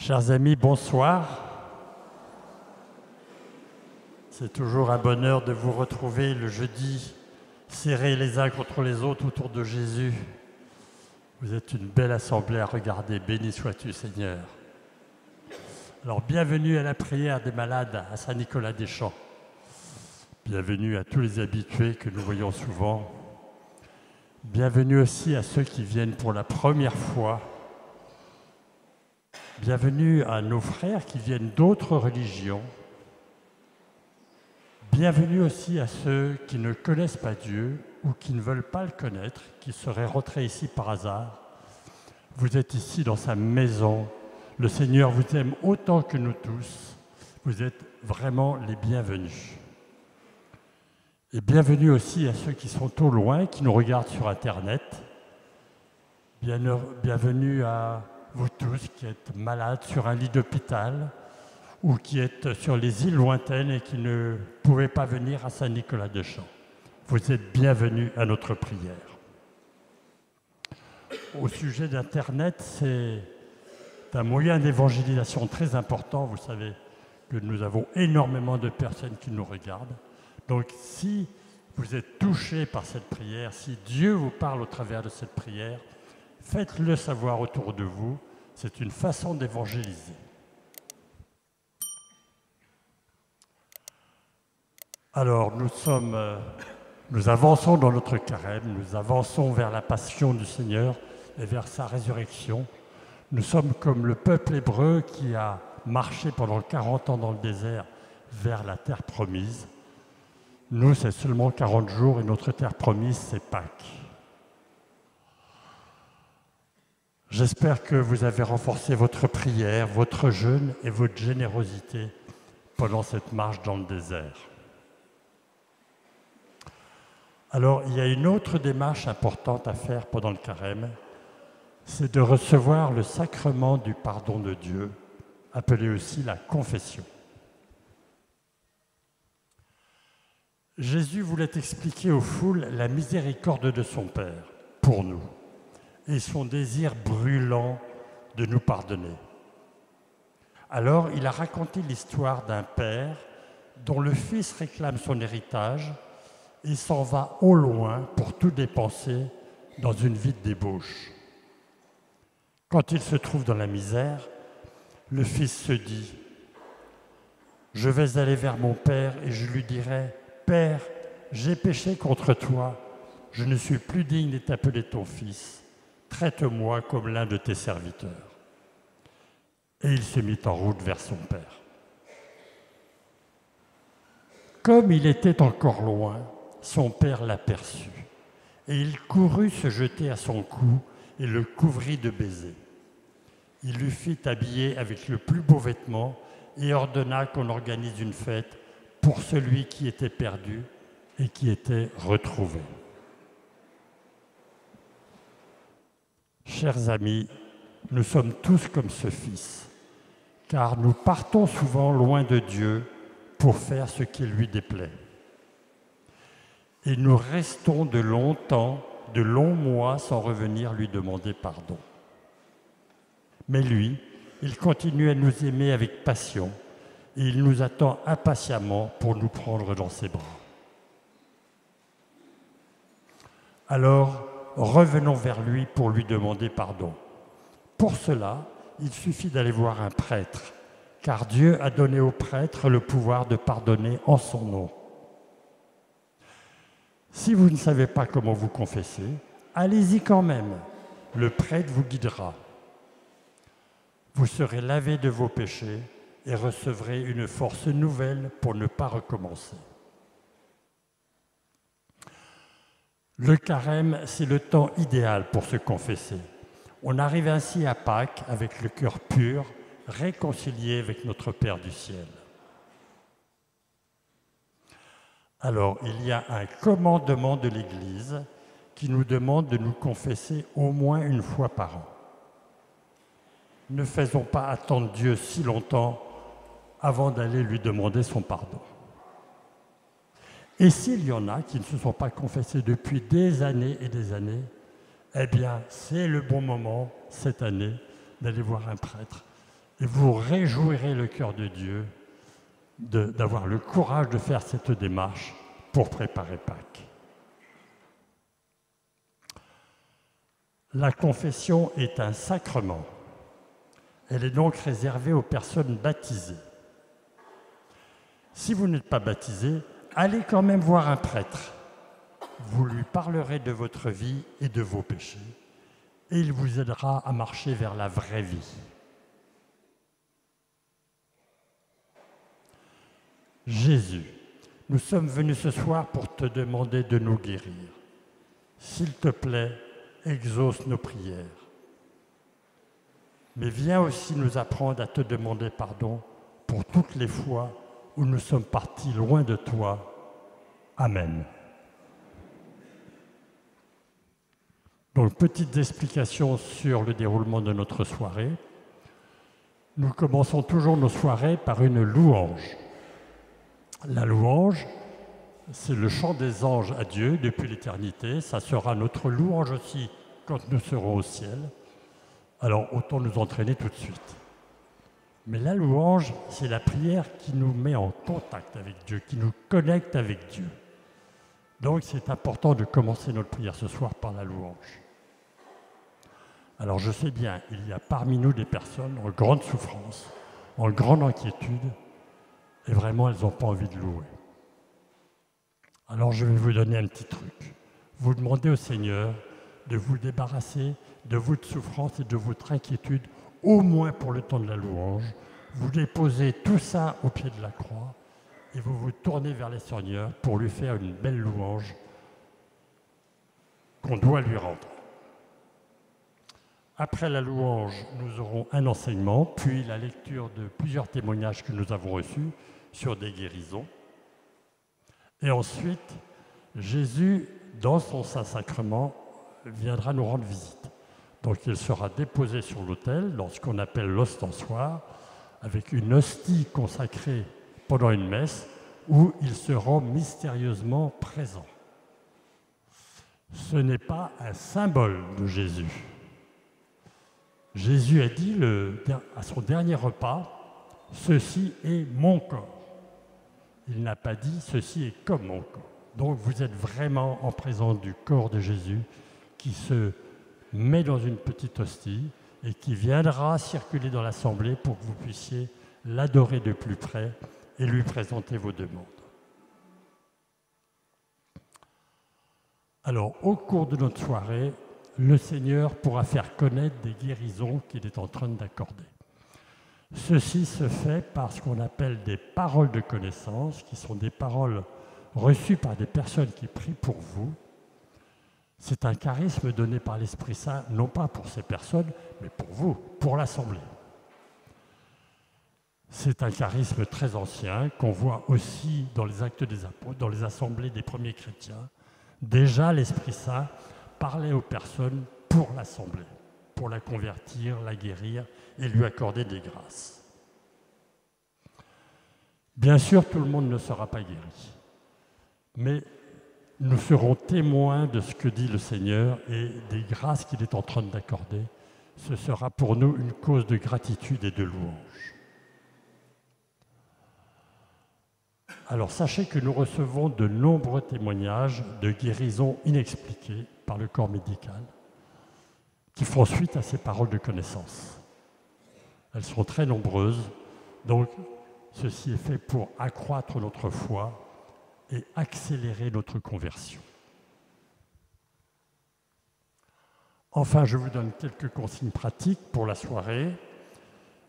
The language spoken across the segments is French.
Chers amis, bonsoir. C'est toujours un bonheur de vous retrouver le jeudi, serrés les uns contre les autres autour de Jésus. Vous êtes une belle assemblée à regarder. Béni sois-tu, Seigneur. Alors, bienvenue à la prière des malades à Saint-Nicolas-des-Champs. Bienvenue à tous les habitués que nous voyons souvent. Bienvenue aussi à ceux qui viennent pour la première fois. Bienvenue à nos frères qui viennent d'autres religions. Bienvenue aussi à ceux qui ne connaissent pas Dieu ou qui ne veulent pas le connaître, qui seraient rentrés ici par hasard. Vous êtes ici dans sa maison. Le Seigneur vous aime autant que nous tous. Vous êtes vraiment les bienvenus. Et bienvenue aussi à ceux qui sont au loin, qui nous regardent sur Internet. Bienvenue à vous tous qui êtes malades sur un lit d'hôpital ou qui êtes sur les îles lointaines et qui ne pouvez pas venir à Saint-Nicolas-des-Champs. Vous êtes bienvenus à notre prière. Au sujet d'Internet, c'est un moyen d'évangélisation très important. Vous savez que nous avons énormément de personnes qui nous regardent. Donc si vous êtes touchés par cette prière, si Dieu vous parle au travers de cette prière, faites-le savoir autour de vous. C'est une façon d'évangéliser. Alors, nous avançons dans notre carême, nous avançons vers la passion du Seigneur et vers sa résurrection. Nous sommes comme le peuple hébreu qui a marché pendant 40 ans dans le désert vers la terre promise. Nous, c'est seulement 40 jours et notre terre promise, c'est Pâques. J'espère que vous avez renforcé votre prière, votre jeûne et votre générosité pendant cette marche dans le désert. Alors, il y a une autre démarche importante à faire pendant le carême, c'est de recevoir le sacrement du pardon de Dieu, appelé aussi la confession. Jésus voulait expliquer aux foules la miséricorde de son Père pour nous et son désir brûlant de nous pardonner. Alors, il a raconté l'histoire d'un père dont le fils réclame son héritage et s'en va au loin pour tout dépenser dans une vie de débauche. Quand il se trouve dans la misère, le fils se dit « Je vais aller vers mon père et je lui dirai « Père, j'ai péché contre toi, je ne suis plus digne d'être appelé ton fils, traite-moi comme l'un de tes serviteurs. » Et il se mit en route vers son père. Comme il était encore loin, son père l'aperçut, et il courut se jeter à son cou et le couvrit de baisers. Il le fit habiller avec le plus beau vêtement et ordonna qu'on organise une fête pour celui qui était perdu et qui était retrouvé. Chers amis, nous sommes tous comme ce fils, car nous partons souvent loin de Dieu pour faire ce qui lui déplaît. Et nous restons de longs mois sans revenir lui demander pardon. Mais lui, il continue à nous aimer avec passion et il nous attend impatiemment pour nous prendre dans ses bras. Alors, revenons vers lui pour lui demander pardon. Pour cela, il suffit d'aller voir un prêtre, car Dieu a donné au prêtre le pouvoir de pardonner en son nom. Si vous ne savez pas comment vous confesser, allez-y quand même. Le prêtre vous guidera. Vous serez lavé de vos péchés et recevrez une force nouvelle pour ne pas recommencer. Le carême, c'est le temps idéal pour se confesser. On arrive ainsi à Pâques avec le cœur pur, réconcilié avec notre Père du ciel. Alors, il y a un commandement de l'Église qui nous demande de nous confesser au moins une fois par an. Ne faisons pas attendre Dieu si longtemps avant d'aller lui demander son pardon. Et s'il y en a qui ne se sont pas confessés depuis des années et des années, eh bien, c'est le bon moment, cette année, d'aller voir un prêtre et vous réjouirez le cœur de Dieu d'avoir le courage de faire cette démarche pour préparer Pâques. La confession est un sacrement. Elle est donc réservée aux personnes baptisées. Si vous n'êtes pas baptisé, allez quand même voir un prêtre. Vous lui parlerez de votre vie et de vos péchés, et il vous aidera à marcher vers la vraie vie. Jésus, nous sommes venus ce soir pour te demander de nous guérir. S'il te plaît, exauce nos prières. Mais viens aussi nous apprendre à te demander pardon pour toutes les fois où nous sommes partis loin de toi. Amen. Donc, petites explications sur le déroulement de notre soirée. Nous commençons toujours nos soirées par une louange. La louange, c'est le chant des anges à Dieu depuis l'éternité. Ça sera notre louange aussi quand nous serons au ciel. Alors, autant nous entraîner tout de suite. Mais la louange, c'est la prière qui nous met en contact avec Dieu, qui nous connecte avec Dieu. Donc, c'est important de commencer notre prière ce soir par la louange. Alors, je sais bien, il y a parmi nous des personnes en grande souffrance, en grande inquiétude, et vraiment, elles n'ont pas envie de louer. Alors, je vais vous donner un petit truc. Vous demandez au Seigneur de vous débarrasser de votre souffrance et de votre inquiétude, au moins pour le temps de la louange. Vous déposez tout ça au pied de la croix et vous vous tournez vers le Seigneur pour lui faire une belle louange qu'on doit lui rendre. Après la louange, nous aurons un enseignement, puis la lecture de plusieurs témoignages que nous avons reçus sur des guérisons. Et ensuite, Jésus, dans son Saint-Sacrement, viendra nous rendre visite. Donc il sera déposé sur l'autel dans ce qu'on appelle l'ostensoir, avec une hostie consacrée pendant une messe, où il se rend mystérieusement présent. Ce n'est pas un symbole de Jésus. Jésus a dit à son dernier repas, « Ceci est mon corps ». Il n'a pas dit « Ceci est comme mon corps ». Donc vous êtes vraiment en présence du corps de Jésus qui se met dans une petite hostie et qui viendra circuler dans l'assemblée pour que vous puissiez l'adorer de plus près et lui présenter vos demandes. Alors, au cours de notre soirée, le Seigneur pourra faire connaître des guérisons qu'il est en train d'accorder. Ceci se fait par ce qu'on appelle des paroles de connaissance, qui sont des paroles reçues par des personnes qui prient pour vous. C'est un charisme donné par l'Esprit Saint, non pas pour ces personnes, mais pour vous, pour l'Assemblée. C'est un charisme très ancien qu'on voit aussi dans les actes des apôtres, dans les assemblées des premiers chrétiens. Déjà, l'Esprit Saint parlait aux personnes pour l'Assemblée, pour la convertir, la guérir et lui accorder des grâces. Bien sûr, tout le monde ne sera pas guéri, mais nous serons témoins de ce que dit le Seigneur et des grâces qu'il est en train d'accorder. Ce sera pour nous une cause de gratitude et de louange. Alors sachez que nous recevons de nombreux témoignages de guérisons inexpliquées par le corps médical qui font suite à ces paroles de connaissance. Elles sont très nombreuses, donc ceci est fait pour accroître notre foi et accélérer notre conversion. Enfin, je vous donne quelques consignes pratiques pour la soirée.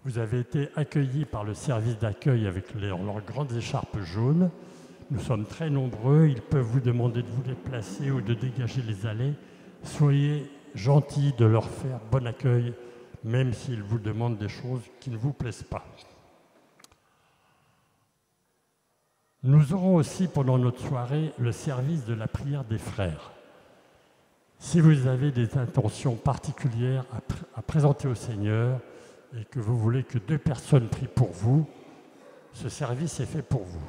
Vous avez été accueillis par le service d'accueil avec leurs grandes écharpes jaunes. Nous sommes très nombreux, ils peuvent vous demander de vous déplacer ou de dégager les allées. Soyez gentils de leur faire bon accueil, même s'ils vous demandent des choses qui ne vous plaisent pas. Nous aurons aussi pendant notre soirée le service de la prière des frères. Si vous avez des intentions particulières à présenter au Seigneur et que vous voulez que 2 personnes prient pour vous, ce service est fait pour vous.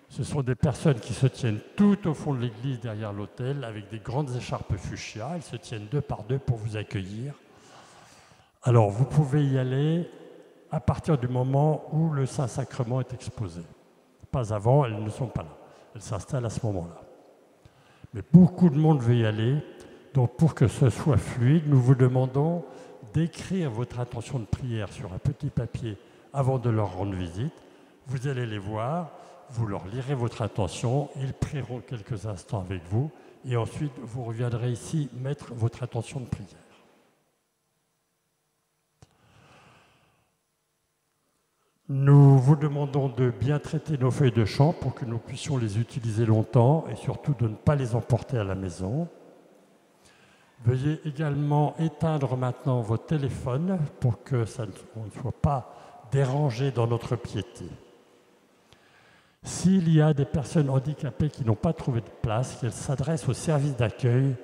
Ce sont des personnes qui se tiennent tout au fond de l'église derrière l'autel avec des grandes écharpes fuchsia. Elles se tiennent 2 par 2 pour vous accueillir. Alors vous pouvez y aller à partir du moment où le Saint-Sacrement est exposé. Pas avant, elles ne sont pas là. Elles s'installent à ce moment-là. Mais beaucoup de monde veut y aller. Donc pour que ce soit fluide, nous vous demandons d'écrire votre intention de prière sur un petit papier avant de leur rendre visite. Vous allez les voir, vous leur lirez votre intention, ils prieront quelques instants avec vous et ensuite vous reviendrez ici mettre votre intention de prière. Nous vous demandons de bien traiter nos feuilles de chant pour que nous puissions les utiliser longtemps et surtout de ne pas les emporter à la maison. Veuillez également éteindre maintenant vos téléphones pour que on ne soit pas dérangé dans notre piété. S'il y a des personnes handicapées qui n'ont pas trouvé de place, qu'elles s'adressent au service d'accueil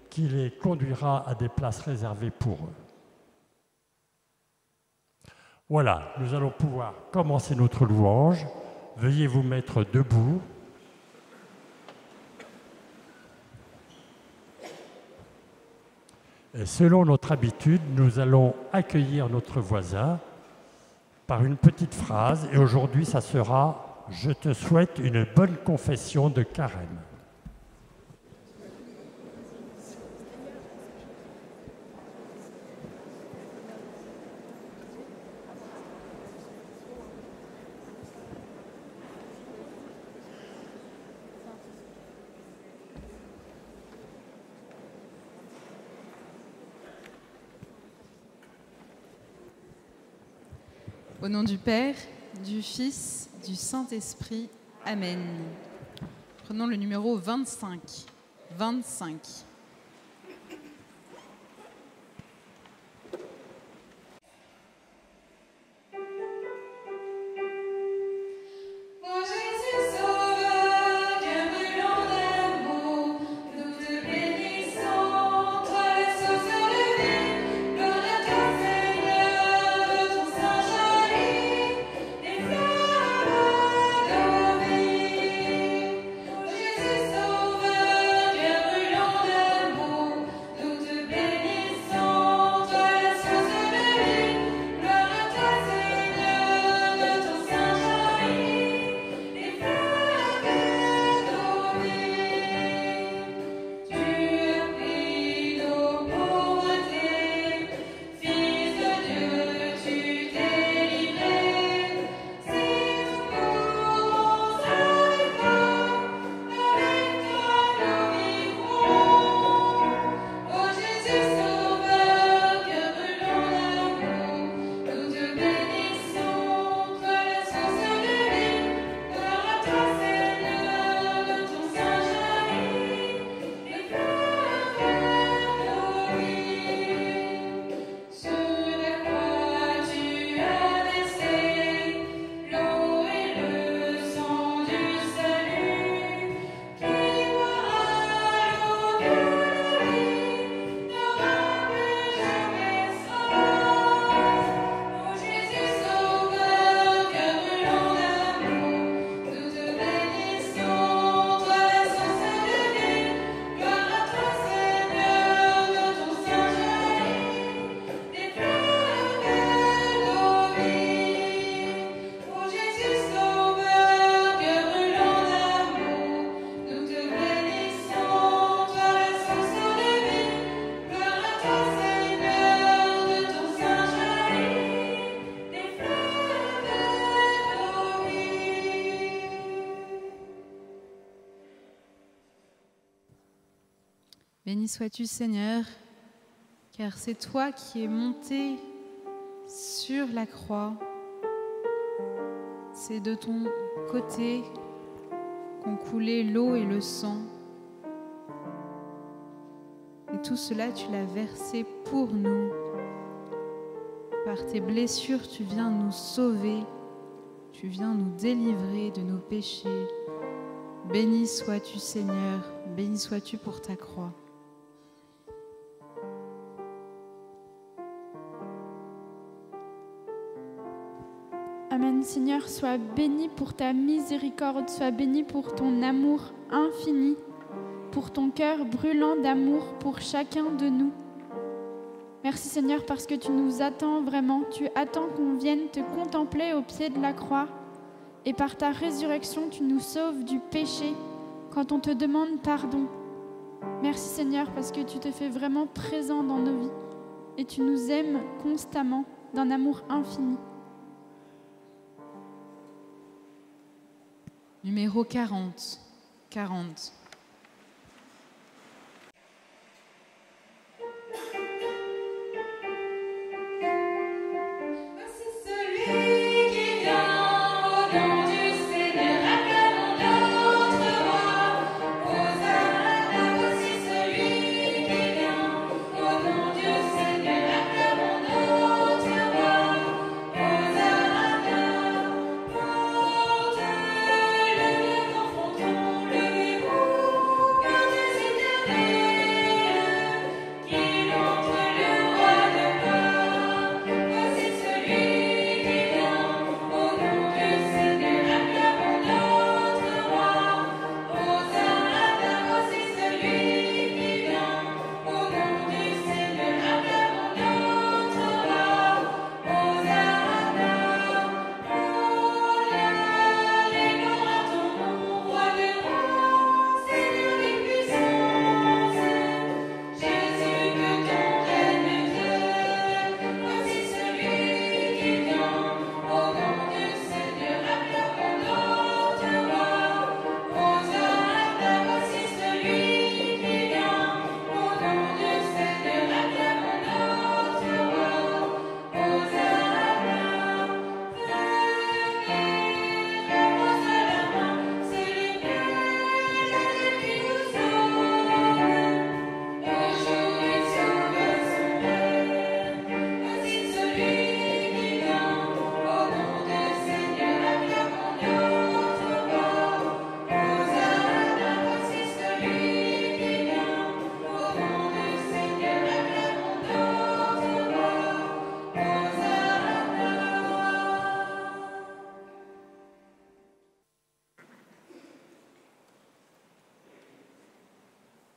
qui les conduira à des places réservées pour eux. Voilà, nous allons pouvoir commencer notre louange. Veuillez vous mettre debout. Et selon notre habitude, nous allons accueillir notre voisin par une petite phrase. Et aujourd'hui, ça sera « Je te souhaite une bonne confession de carême ». Au nom du Père, du Fils, du Saint-Esprit. Amen. Prenons le numéro 25. 25. Béni sois-tu, Seigneur, car c'est toi qui es monté sur la croix. C'est de ton côté qu'ont coulé l'eau et le sang. Et tout cela, tu l'as versé pour nous. Par tes blessures, tu viens nous sauver. Tu viens nous délivrer de nos péchés. Béni sois-tu, Seigneur. Béni sois-tu pour ta croix. Amen. Seigneur, sois béni pour ta miséricorde, sois béni pour ton amour infini, pour ton cœur brûlant d'amour pour chacun de nous. Merci Seigneur parce que tu nous attends vraiment. Tu attends qu'on vienne te contempler au pied de la croix. Et par ta résurrection, tu nous sauves du péché quand on te demande pardon. Merci Seigneur parce que tu te fais vraiment présent dans nos vies. Et tu nous aimes constamment d'un amour infini. Numéro 40. 40.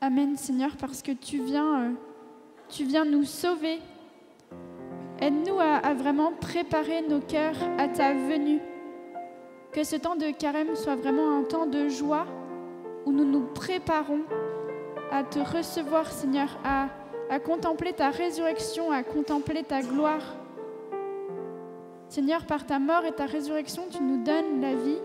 Amen Seigneur parce que tu viens nous sauver. Aide-nous à vraiment préparer nos cœurs à ta venue. Que ce temps de carême soit vraiment un temps de joie où nous nous préparons à te recevoir Seigneur, à contempler ta résurrection, à contempler ta gloire. Seigneur, par ta mort et ta résurrection, tu nous donnes la vie.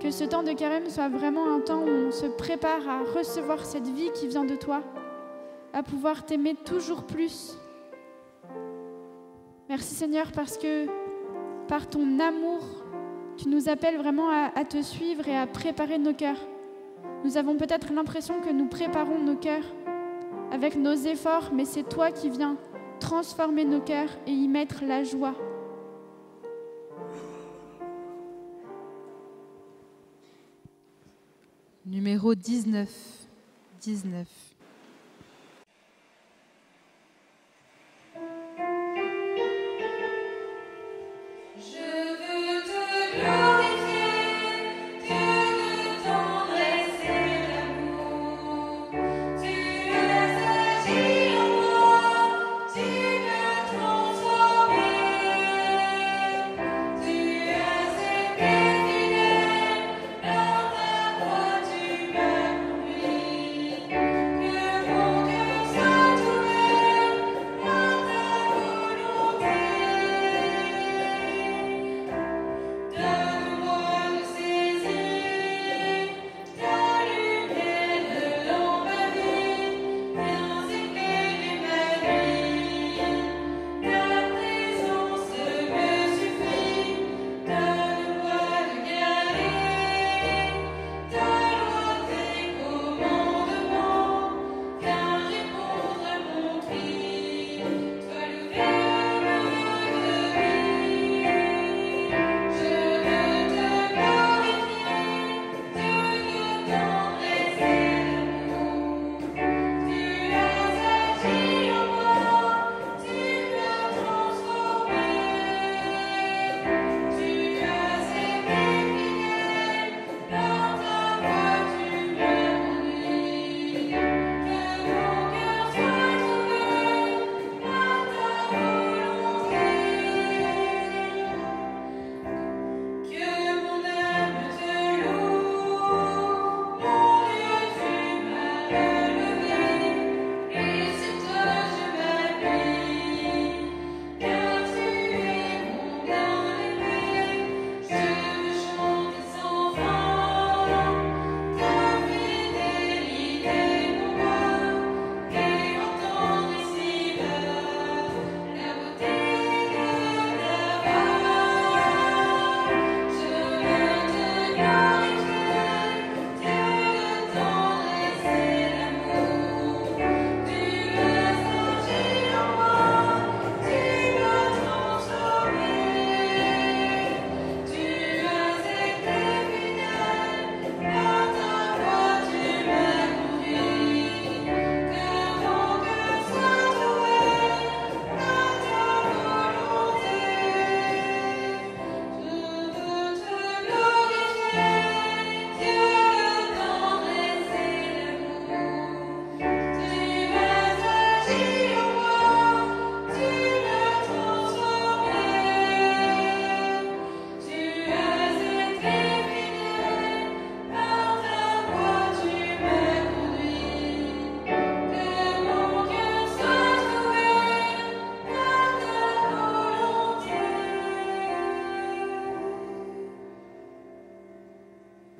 Que ce temps de carême soit vraiment un temps où on se prépare à recevoir cette vie qui vient de toi, à pouvoir t'aimer toujours plus. Merci Seigneur parce que par ton amour, tu nous appelles vraiment à te suivre et à préparer nos cœurs. Nous avons peut-être l'impression que nous préparons nos cœurs avec nos efforts, mais c'est toi qui viens transformer nos cœurs et y mettre la joie. Numéro 19. 19. Tu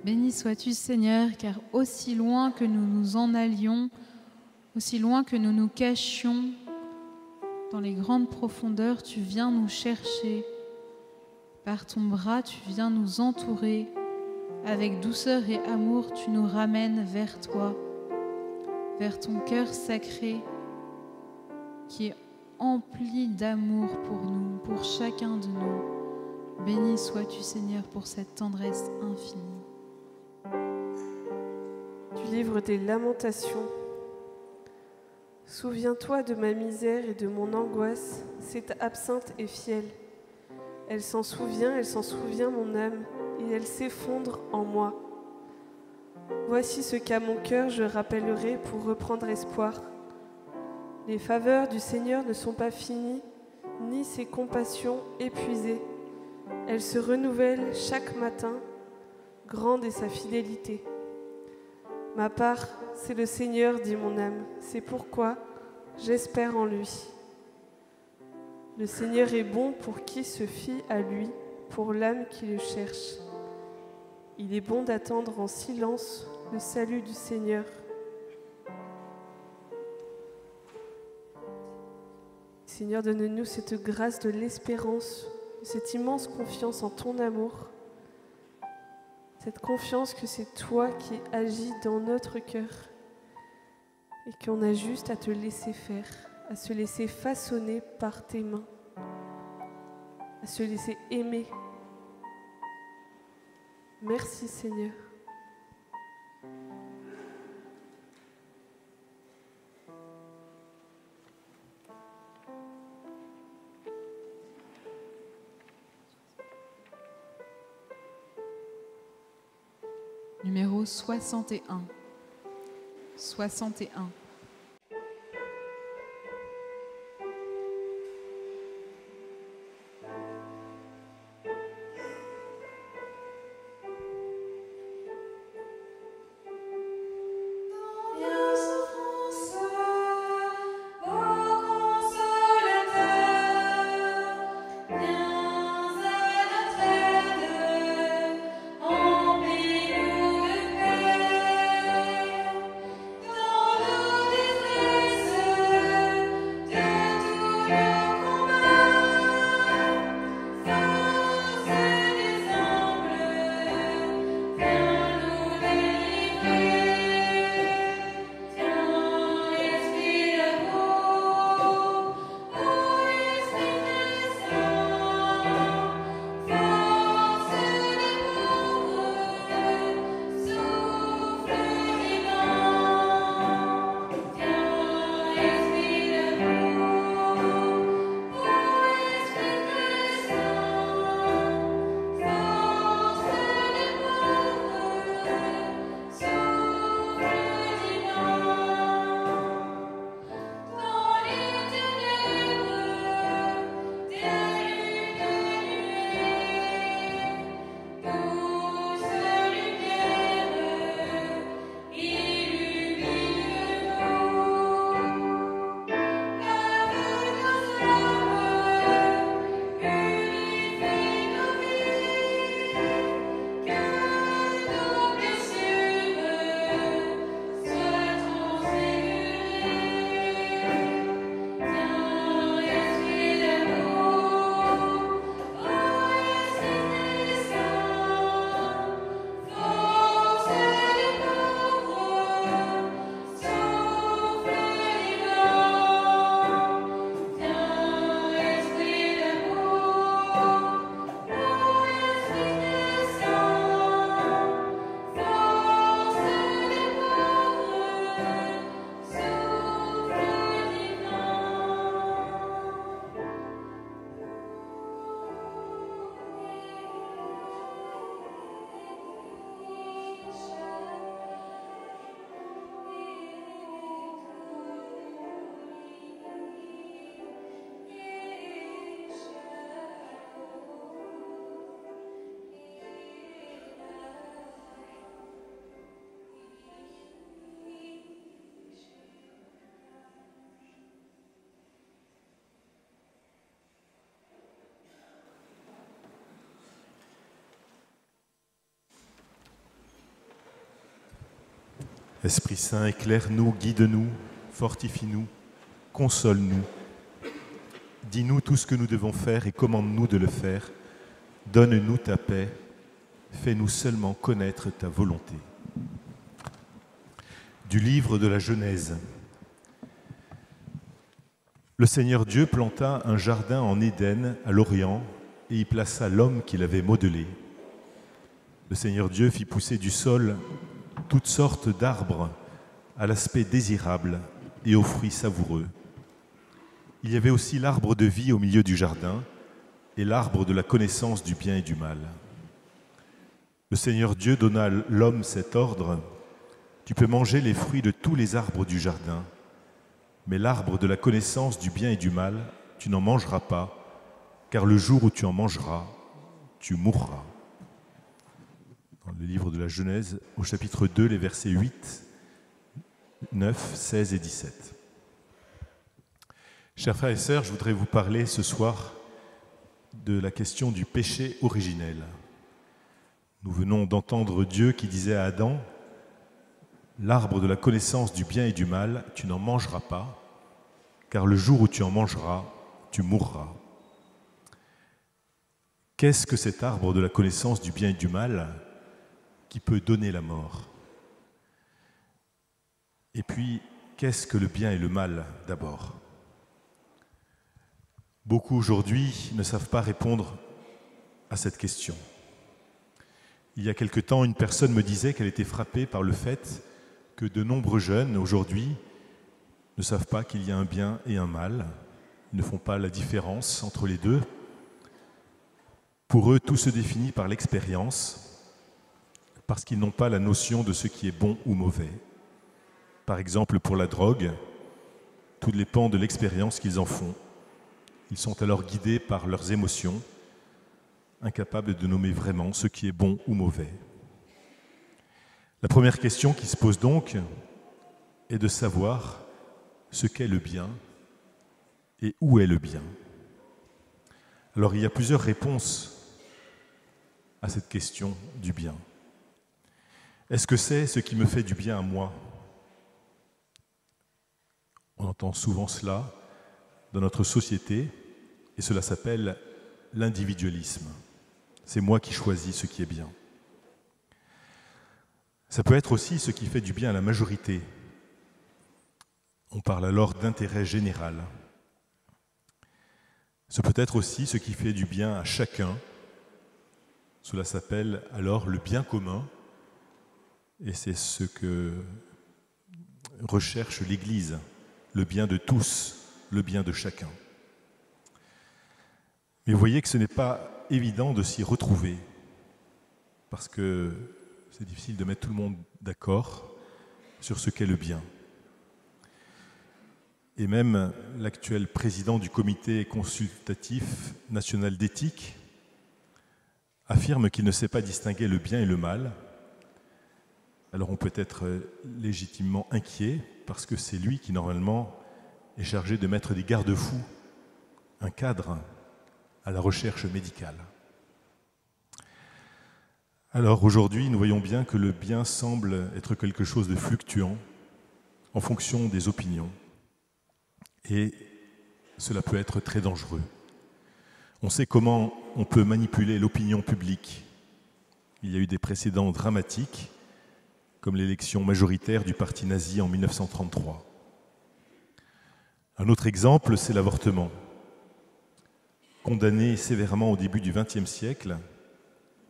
Béni sois-tu, Seigneur, car aussi loin que nous nous en allions, aussi loin que nous nous cachions, dans les grandes profondeurs, tu viens nous chercher. Par ton bras, tu viens nous entourer. Avec douceur et amour, tu nous ramènes vers toi, vers ton cœur sacré qui est empli d'amour pour nous, pour chacun de nous. Béni sois-tu, Seigneur, pour cette tendresse infinie. Du livre des Lamentations. Souviens-toi de ma misère et de mon angoisse, cette absinthe est fielle. Elle s'en souvient, mon âme, et elle s'effondre en moi. Voici ce qu'à mon cœur je rappellerai pour reprendre espoir. Les faveurs du Seigneur ne sont pas finies, ni ses compassions épuisées. Elles se renouvellent chaque matin, grande est sa fidélité. Ma part, c'est le Seigneur, dit mon âme, c'est pourquoi j'espère en lui. Le Seigneur est bon pour qui se fie à lui, pour l'âme qui le cherche. Il est bon d'attendre en silence le salut du Seigneur. Seigneur, donne-nous cette grâce de l'espérance, cette immense confiance en ton amour, cette confiance que c'est toi qui agis dans notre cœur et qu'on a juste à te laisser faire, à se laisser façonner par tes mains, à se laisser aimer. Merci Seigneur. Numéro 61. 61. Dans Esprit Saint, éclaire-nous, guide-nous, fortifie-nous, console-nous. Dis-nous tout ce que nous devons faire et commande-nous de le faire. Donne-nous ta paix. Fais-nous seulement connaître ta volonté. Du livre de la Genèse. Le Seigneur Dieu planta un jardin en Éden, à l'Orient, et y plaça l'homme qu'il avait modelé. Le Seigneur Dieu fit pousser du sol toutes sortes d'arbres à l'aspect désirable et aux fruits savoureux. Il y avait aussi l'arbre de vie au milieu du jardin et l'arbre de la connaissance du bien et du mal. Le Seigneur Dieu donna à l'homme cet ordre: tu peux manger les fruits de tous les arbres du jardin, mais l'arbre de la connaissance du bien et du mal, tu n'en mangeras pas, car le jour où tu en mangeras, tu mourras. Dans le livre de la Genèse, au chapitre 2, les versets 8, 9, 16 et 17. Chers frères et sœurs, je voudrais vous parler ce soir de la question du péché originel. Nous venons d'entendre Dieu qui disait à Adam: l'arbre de la connaissance du bien et du mal, tu n'en mangeras pas, car le jour où tu en mangeras, tu mourras. Qu'est-ce que cet arbre de la connaissance du bien et du mal qui peut donner la mort? Et puis, qu'est-ce que le bien et le mal d'abord? Beaucoup aujourd'hui ne savent pas répondre à cette question. Il y a quelque temps, une personne me disait qu'elle était frappée par le fait que de nombreux jeunes aujourd'hui ne savent pas qu'il y a un bien et un mal. Ils ne font pas la différence entre les deux. Pour eux, tout se définit par l'expérience, parce qu'ils n'ont pas la notion de ce qui est bon ou mauvais. Par exemple, pour la drogue, tout dépend de l'expérience qu'ils en font. Ils sont alors guidés par leurs émotions, incapables de nommer vraiment ce qui est bon ou mauvais. La première question qui se pose donc est de savoir ce qu'est le bien et où est le bien. Alors il y a plusieurs réponses à cette question du bien. Est-ce que c'est ce qui me fait du bien à moi? On entend souvent cela dans notre société et cela s'appelle l'individualisme. C'est moi qui choisis ce qui est bien. Ça peut être aussi ce qui fait du bien à la majorité. On parle alors d'intérêt général. Ce peut être aussi ce qui fait du bien à chacun. Cela s'appelle alors le bien commun et c'est ce que recherche l'Église, le bien de tous, le bien de chacun. Mais vous voyez que ce n'est pas évident de s'y retrouver parce que c'est difficile de mettre tout le monde d'accord sur ce qu'est le bien. Et même l'actuel président du comité consultatif national d'éthique affirme qu'il ne sait pas distinguer le bien et le mal. Alors on peut être légitimement inquiet parce que c'est lui qui normalement est chargé de mettre des garde-fous, un cadre à la recherche médicale. Alors aujourd'hui, nous voyons bien que le bien semble être quelque chose de fluctuant en fonction des opinions. Et cela peut être très dangereux. On sait comment on peut manipuler l'opinion publique. Il y a eu des précédents dramatiques, comme l'élection majoritaire du parti nazi en 1933. Un autre exemple, c'est l'avortement. Condamné sévèrement au début du XXe siècle,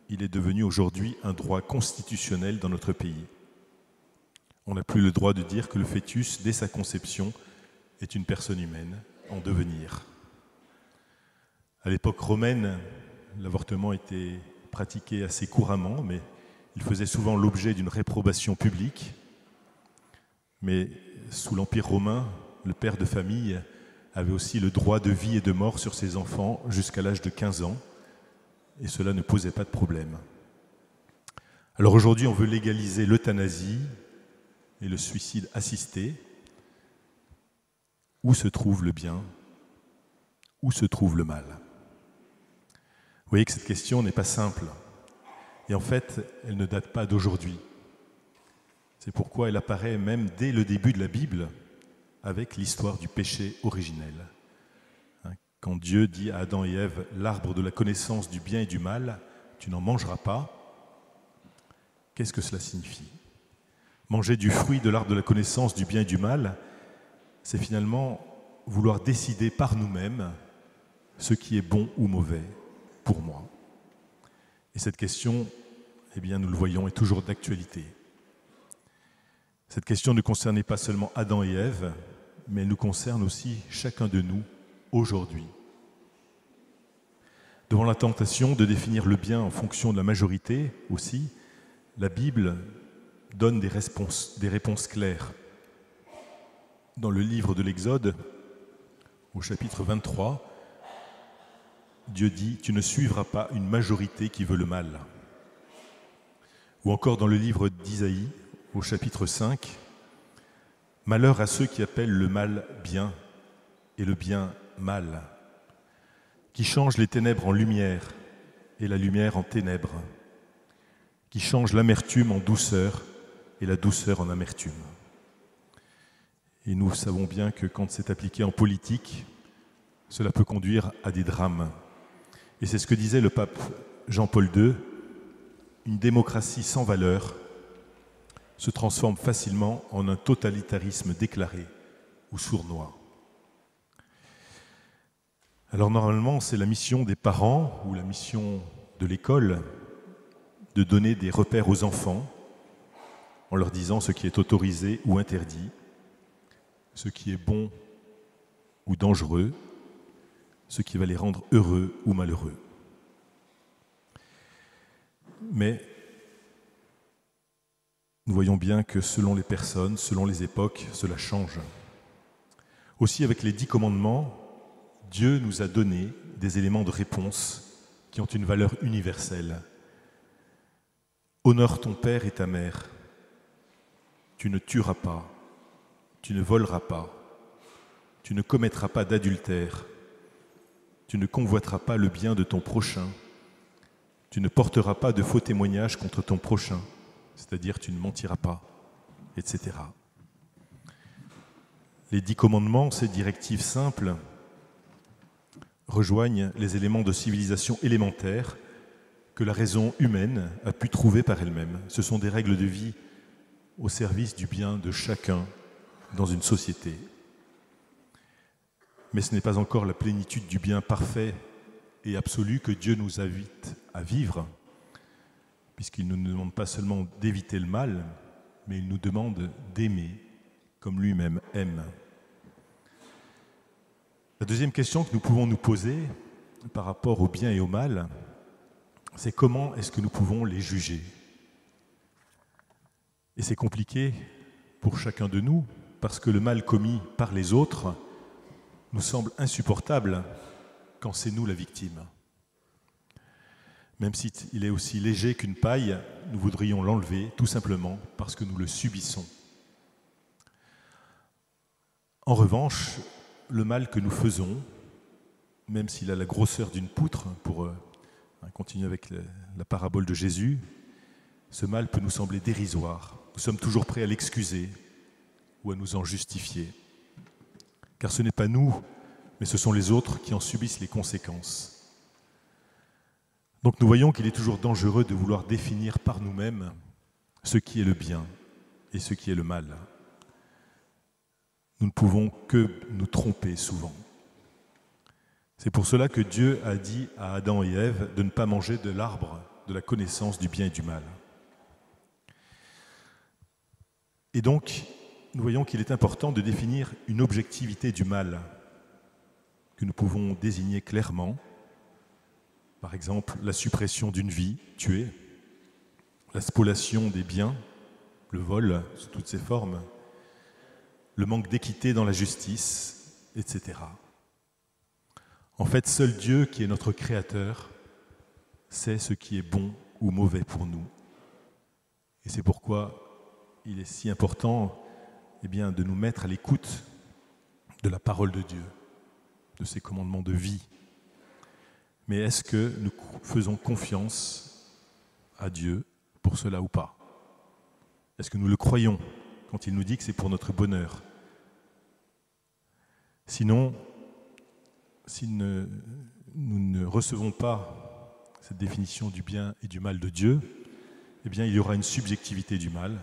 il est devenu aujourd'hui un droit constitutionnel dans notre pays. On n'a plus le droit de dire que le fœtus, dès sa conception, est une personne humaine en devenir. À l'époque romaine, l'avortement était pratiqué assez couramment, mais il faisait souvent l'objet d'une réprobation publique. Mais sous l'Empire romain, le père de famille avait aussi le droit de vie et de mort sur ses enfants jusqu'à l'âge de 15 ans, et cela ne posait pas de problème. Alors aujourd'hui, on veut légaliser l'euthanasie et le suicide assisté. Où se trouve le bien? Où se trouve le mal? Vous voyez que cette question n'est pas simple. Et en fait, elle ne date pas d'aujourd'hui. C'est pourquoi elle apparaît même dès le début de la Bible avec l'histoire du péché originel. Quand Dieu dit à Adam et Ève, l'arbre de la connaissance du bien et du mal, tu n'en mangeras pas, qu'est-ce que cela signifie ? Manger du fruit de l'arbre de la connaissance du bien et du mal, c'est finalement vouloir décider par nous-mêmes ce qui est bon ou mauvais pour moi. Et cette question, eh bien, nous le voyons, est toujours d'actualité. Cette question ne concernait pas seulement Adam et Ève, mais elle nous concerne aussi chacun de nous aujourd'hui. Devant la tentation de définir le bien en fonction de la majorité aussi, la Bible donne des réponses claires. Dans le livre de l'Exode, au chapitre 23, Dieu dit « Tu ne suivras pas une majorité qui veut le mal ». Ou encore dans le livre d'Isaïe, au chapitre 5, « Malheur à ceux qui appellent le mal bien et le bien mal, qui changent les ténèbres en lumière et la lumière en ténèbres, qui changent l'amertume en douceur et la douceur en amertume. » Et nous savons bien que quand c'est appliqué en politique, cela peut conduire à des drames. Et c'est ce que disait le pape Jean-Paul II, une démocratie sans valeur se transforme facilement en un totalitarisme déclaré ou sournois. Alors normalement, c'est la mission des parents ou la mission de l'école de donner des repères aux enfants en leur disant ce qui est autorisé ou interdit, ce qui est bon ou dangereux, ce qui va les rendre heureux ou malheureux. Mais nous voyons bien que selon les personnes, selon les époques, cela change. Aussi, avec les 10 commandements, Dieu nous a donné des éléments de réponse qui ont une valeur universelle. Honore ton père et ta mère. Tu ne tueras pas. Tu ne voleras pas. Tu ne commettras pas d'adultère. Tu ne convoiteras pas le bien de ton prochain. Tu ne porteras pas de faux témoignages contre ton prochain, c'est-à-dire tu ne mentiras pas, etc. Les 10 commandements, ces directives simples, rejoignent les éléments de civilisation élémentaire que la raison humaine a pu trouver par elle-même. Ce sont des règles de vie au service du bien de chacun dans une société. Mais ce n'est pas encore la plénitude du bien parfait et absolu que Dieu nous invite à vivre, puisqu'il ne nous demande pas seulement d'éviter le mal, mais il nous demande d'aimer comme lui-même aime. La deuxième question que nous pouvons nous poser par rapport au bien et au mal, c'est comment est-ce que nous pouvons les juger ? Et c'est compliqué pour chacun de nous, parce que le mal commis par les autres nous semble insupportable quand c'est nous la victime. Même s'il est aussi léger qu'une paille, nous voudrions l'enlever tout simplement parce que nous le subissons. En revanche, le mal que nous faisons, même s'il a la grosseur d'une poutre, pour continuer avec la parabole de Jésus, ce mal peut nous sembler dérisoire. Nous sommes toujours prêts à l'excuser ou à nous en justifier. Car ce n'est pas nous, mais ce sont les autres qui en subissent les conséquences. Donc nous voyons qu'il est toujours dangereux de vouloir définir par nous-mêmes ce qui est le bien et ce qui est le mal. Nous ne pouvons que nous tromper souvent. C'est pour cela que Dieu a dit à Adam et Ève de ne pas manger de l'arbre de la connaissance du bien et du mal. Et donc, nous voyons qu'il est important de définir une objectivité du mal que nous pouvons désigner clairement. Par exemple, la suppression d'une vie, tuer, la spoliation des biens, le vol sous toutes ses formes, le manque d'équité dans la justice, etc. En fait, seul Dieu, qui est notre Créateur, sait ce qui est bon ou mauvais pour nous. Et c'est pourquoi il est si important de nous mettre à l'écoute de la parole de Dieu, de ses commandements de vie. Mais est-ce que nous faisons confiance à Dieu pour cela ou pas ? Est-ce que nous le croyons quand il nous dit que c'est pour notre bonheur? Sinon, si nous ne recevons pas cette définition du bien et du mal de Dieu, eh bien, il y aura une subjectivité du mal,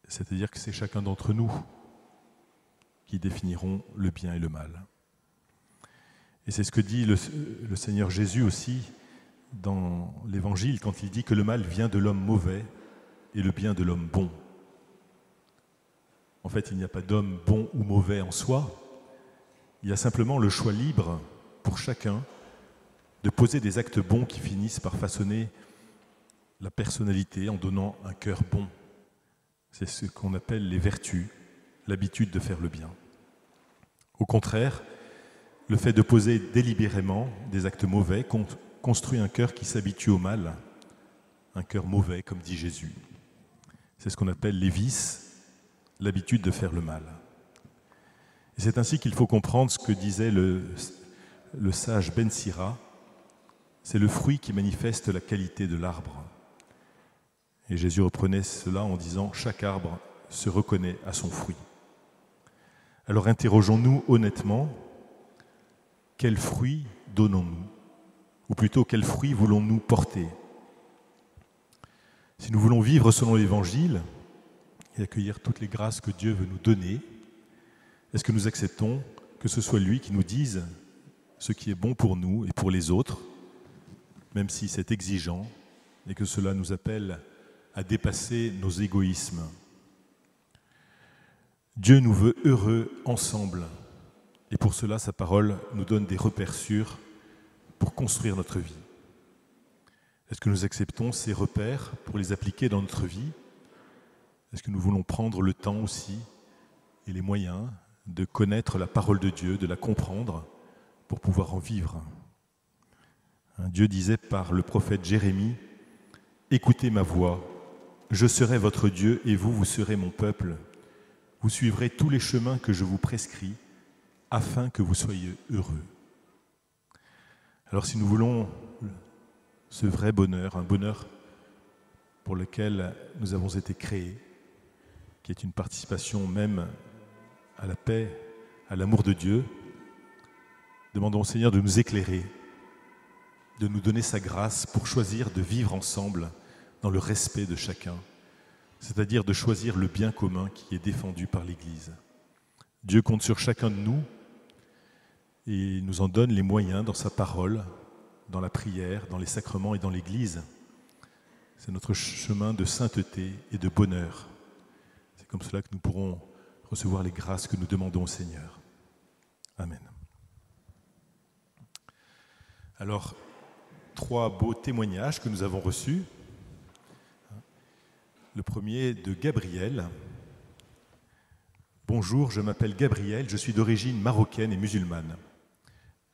c'est-à-dire que c'est chacun d'entre nous qui définiront le bien et le mal. Et c'est ce que dit le Seigneur Jésus aussi dans l'Évangile, quand il dit que le mal vient de l'homme mauvais et le bien de l'homme bon. En fait, il n'y a pas d'homme bon ou mauvais en soi, il y a simplement le choix libre pour chacun de poser des actes bons qui finissent par façonner la personnalité en donnant un cœur bon. C'est ce qu'on appelle les vertus, l'habitude de faire le bien. Au contraire, le fait de poser délibérément des actes mauvais construit un cœur qui s'habitue au mal, un cœur mauvais, comme dit Jésus. C'est ce qu'on appelle les vices, l'habitude de faire le mal. Et c'est ainsi qu'il faut comprendre ce que disait le sage Ben Sira, c'est le fruit qui manifeste la qualité de l'arbre. Et Jésus reprenait cela en disant « Chaque arbre se reconnaît à son fruit ». Alors interrogeons-nous honnêtement, quel fruit donnons-nous? Ou plutôt, quel fruit voulons-nous porter? Si nous voulons vivre selon l'Évangile et accueillir toutes les grâces que Dieu veut nous donner, est-ce que nous acceptons que ce soit lui qui nous dise ce qui est bon pour nous et pour les autres, même si c'est exigeant et que cela nous appelle à dépasser nos égoïsmes? Dieu nous veut heureux ensemble et pour cela sa parole nous donne des repères sûrs pour construire notre vie. Est-ce que nous acceptons ces repères pour les appliquer dans notre vie? Est-ce que nous voulons prendre le temps aussi et les moyens de connaître la parole de Dieu, de la comprendre pour pouvoir en vivre? Dieu disait par le prophète Jérémie « Écoutez ma voix, je serai votre Dieu et vous, vous serez mon peuple. Vous suivrez tous les chemins que je vous prescris afin que vous soyez heureux. » Alors si nous voulons ce vrai bonheur, un bonheur pour lequel nous avons été créés, qui est une participation même à la paix, à l'amour de Dieu, demandons au Seigneur de nous éclairer, de nous donner sa grâce pour choisir de vivre ensemble dans le respect de chacun, c'est-à-dire de choisir le bien commun qui est défendu par l'Église. Dieu compte sur chacun de nous et nous en donne les moyens dans sa parole, dans la prière, dans les sacrements et dans l'Église. C'est notre chemin de sainteté et de bonheur. C'est comme cela que nous pourrons recevoir les grâces que nous demandons au Seigneur. Amen. Alors, 3 beaux témoignages que nous avons reçus. Le premier de Gabriel. Bonjour, je m'appelle Gabriel, je suis d'origine marocaine et musulmane.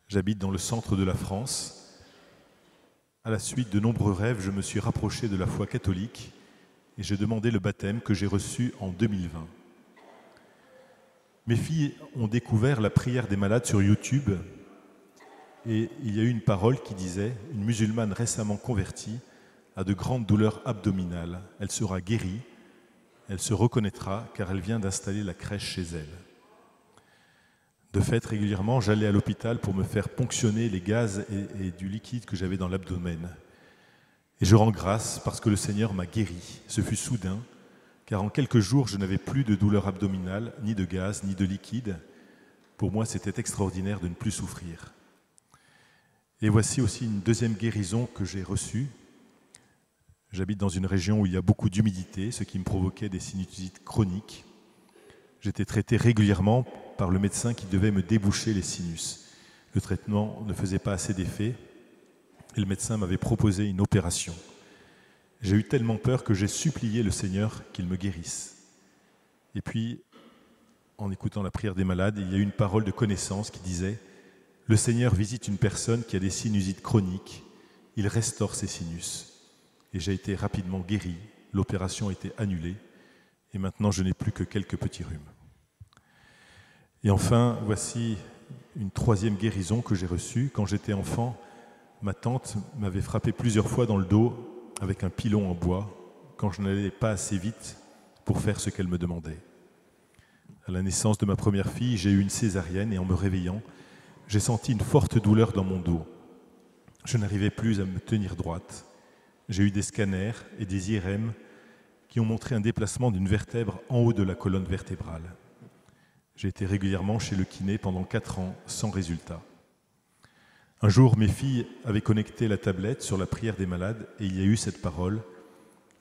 J'habite dans le centre de la France. À la suite de nombreux rêves, je me suis rapproché de la foi catholique et j'ai demandé le baptême que j'ai reçu en 2020. Mes filles ont découvert la prière des malades sur YouTube et il y a eu une parole qui disait « Une musulmane récemment convertie a de grandes douleurs abdominales. Elle sera guérie, elle se reconnaîtra car elle vient d'installer la crèche chez elle. » De fait, régulièrement, j'allais à l'hôpital pour me faire ponctionner les gaz et du liquide que j'avais dans l'abdomen. Et je rends grâce parce que le Seigneur m'a guéri. Ce fut soudain, car en quelques jours, je n'avais plus de douleur abdominale, ni de gaz, ni de liquide. Pour moi, c'était extraordinaire de ne plus souffrir. Et voici aussi une deuxième guérison que j'ai reçue. J'habite dans une région où il y a beaucoup d'humidité, ce qui me provoquait des sinusites chroniques. J'étais traité régulièrement par le médecin qui devait me déboucher les sinus. Le traitement ne faisait pas assez d'effet et le médecin m'avait proposé une opération. J'ai eu tellement peur que j'ai supplié le Seigneur qu'il me guérisse. Et puis, en écoutant la prière des malades, il y a eu une parole de connaissance qui disait « Le Seigneur visite une personne qui a des sinusites chroniques, il restaure ses sinus. » Et j'ai été rapidement guéri, l'opération a été annulée et maintenant je n'ai plus que quelques petits rhumes. Et enfin, voici une troisième guérison que j'ai reçue. Quand j'étais enfant, ma tante m'avait frappé plusieurs fois dans le dos avec un pilon en bois quand je n'allais pas assez vite pour faire ce qu'elle me demandait. À la naissance de ma première fille, j'ai eu une césarienne et en me réveillant, j'ai senti une forte douleur dans mon dos. Je n'arrivais plus à me tenir droite. J'ai eu des scanners et des IRM qui ont montré un déplacement d'une vertèbre en haut de la colonne vertébrale. J'ai été régulièrement chez le kiné pendant 4 ans sans résultat. Un jour, mes filles avaient connecté la tablette sur la prière des malades et il y a eu cette parole.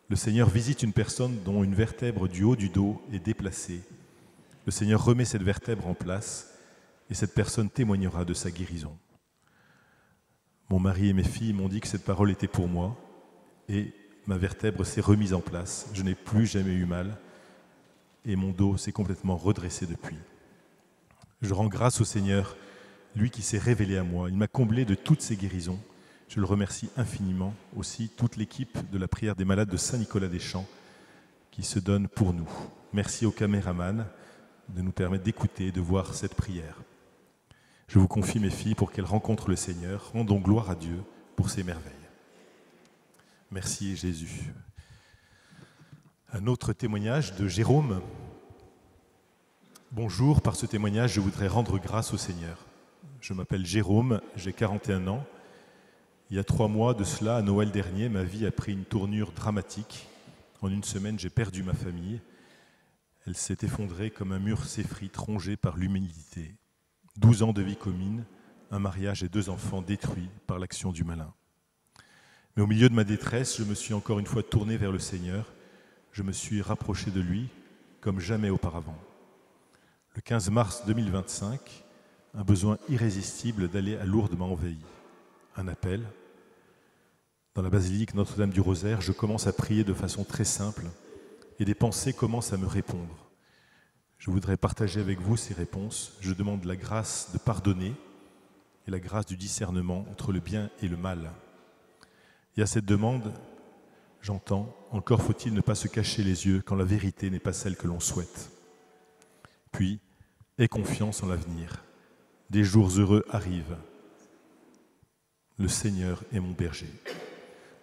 Le Seigneur visite une personne dont une vertèbre du haut du dos est déplacée. Le Seigneur remet cette vertèbre en place et cette personne témoignera de sa guérison. Mon mari et mes filles m'ont dit que cette parole était pour moi et ma vertèbre s'est remise en place. Je n'ai plus jamais eu mal et mon dos s'est complètement redressé depuis. Je rends grâce au Seigneur, lui qui s'est révélé à moi. Il m'a comblé de toutes ses guérisons. Je le remercie infiniment aussi, toute l'équipe de la prière des malades de Saint-Nicolas-des-Champs qui se donne pour nous. Merci aux caméramans de nous permettre d'écouter et de voir cette prière. Je vous confie mes filles pour qu'elles rencontrent le Seigneur. Rendons gloire à Dieu pour ses merveilles. Merci Jésus. Un autre témoignage de Jérôme. Bonjour, par ce témoignage, je voudrais rendre grâce au Seigneur. Je m'appelle Jérôme, j'ai 41 ans. Il y a 3 mois de cela, à Noël dernier, ma vie a pris une tournure dramatique. En une semaine, j'ai perdu ma famille. Elle s'est effondrée comme un mur s'effrite, rongé par l'humidité. 12 ans de vie commune, un mariage et 2 enfants détruits par l'action du malin. Mais au milieu de ma détresse, je me suis encore une fois tourné vers le Seigneur. Je me suis rapproché de lui comme jamais auparavant. Le 15 mars 2025, un besoin irrésistible d'aller à Lourdes m'a envahi. Un appel. Dans la basilique Notre-Dame du Rosaire, je commence à prier de façon très simple et des pensées commencent à me répondre. Je voudrais partager avec vous ces réponses. Je demande la grâce de pardonner et la grâce du discernement entre le bien et le mal. Et à cette demande, j'entends, encore faut-il ne pas se cacher les yeux quand la vérité n'est pas celle que l'on souhaite. Puis, aie confiance en l'avenir. Des jours heureux arrivent. Le Seigneur est mon berger.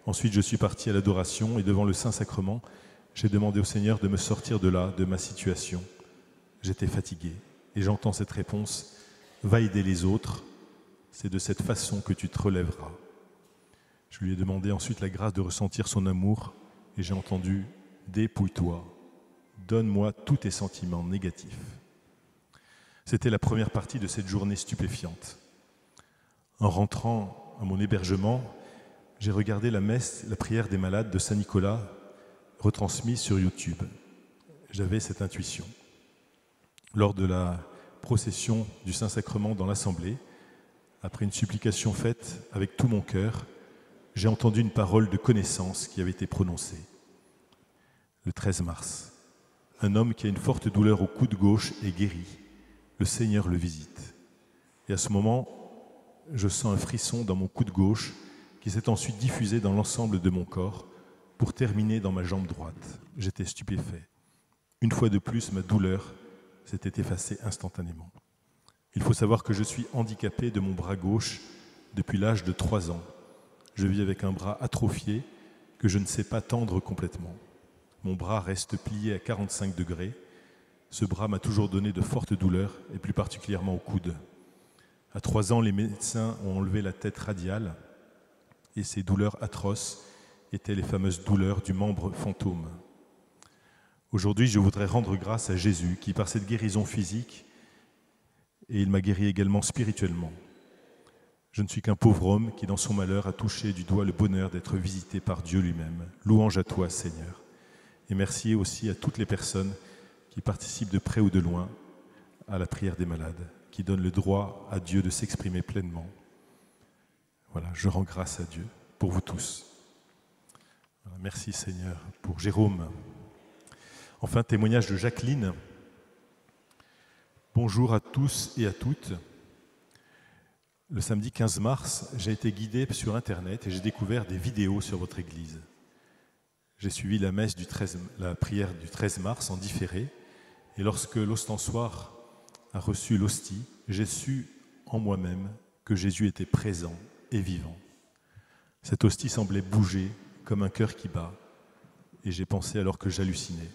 Ensuite, je suis parti à l'adoration et devant le Saint-Sacrement, j'ai demandé au Seigneur de me sortir de là, de ma situation. J'étais fatigué et j'entends cette réponse « Va aider les autres, c'est de cette façon que tu te relèveras ». Je lui ai demandé ensuite la grâce de ressentir son amour et j'ai entendu « Dépouille-toi, donne-moi tous tes sentiments négatifs ». C'était la première partie de cette journée stupéfiante. En rentrant à mon hébergement, j'ai regardé la messe, la prière des malades de Saint-Nicolas, retransmise sur YouTube. J'avais cette intuition. Lors de la procession du Saint-Sacrement dans l'Assemblée, après une supplication faite avec tout mon cœur, j'ai entendu une parole de connaissance qui avait été prononcée. Le 13 mars, un homme qui a une forte douleur au coude gauche est guéri. Le Seigneur le visite. Et à ce moment, je sens un frisson dans mon coude gauche qui s'est ensuite diffusé dans l'ensemble de mon corps pour terminer dans ma jambe droite. J'étais stupéfait. Une fois de plus, ma douleur s'était effacée instantanément. Il faut savoir que je suis handicapé de mon bras gauche depuis l'âge de 3 ans. Je vis avec un bras atrophié que je ne sais pas tendre complètement. Mon bras reste plié à 45 degrés. Ce bras m'a toujours donné de fortes douleurs, et plus particulièrement au coude. À 3 ans, les médecins ont enlevé la tête radiale, et ces douleurs atroces étaient les fameuses douleurs du membre fantôme. Aujourd'hui, je voudrais rendre grâce à Jésus, qui par cette guérison physique, et il m'a guéri également spirituellement. Je ne suis qu'un pauvre homme qui, dans son malheur, a touché du doigt le bonheur d'être visité par Dieu lui-même. Louange à toi, Seigneur. Et merci aussi à toutes les personnes qui participent de près ou de loin à la prière des malades, qui donnent le droit à Dieu de s'exprimer pleinement. Voilà, je rends grâce à Dieu pour vous tous. Voilà, merci Seigneur pour Jérôme. Enfin, témoignage de Jacqueline. Bonjour à tous et à toutes. Le samedi 15 mars, j'ai été guidé sur Internet et j'ai découvert des vidéos sur votre église. J'ai suivi la messe la prière du 13 mars en différé. Et lorsque l'ostensoir a reçu l'hostie, j'ai su en moi-même que Jésus était présent et vivant. Cette hostie semblait bouger comme un cœur qui bat. et j'ai pensé alors que j'hallucinais.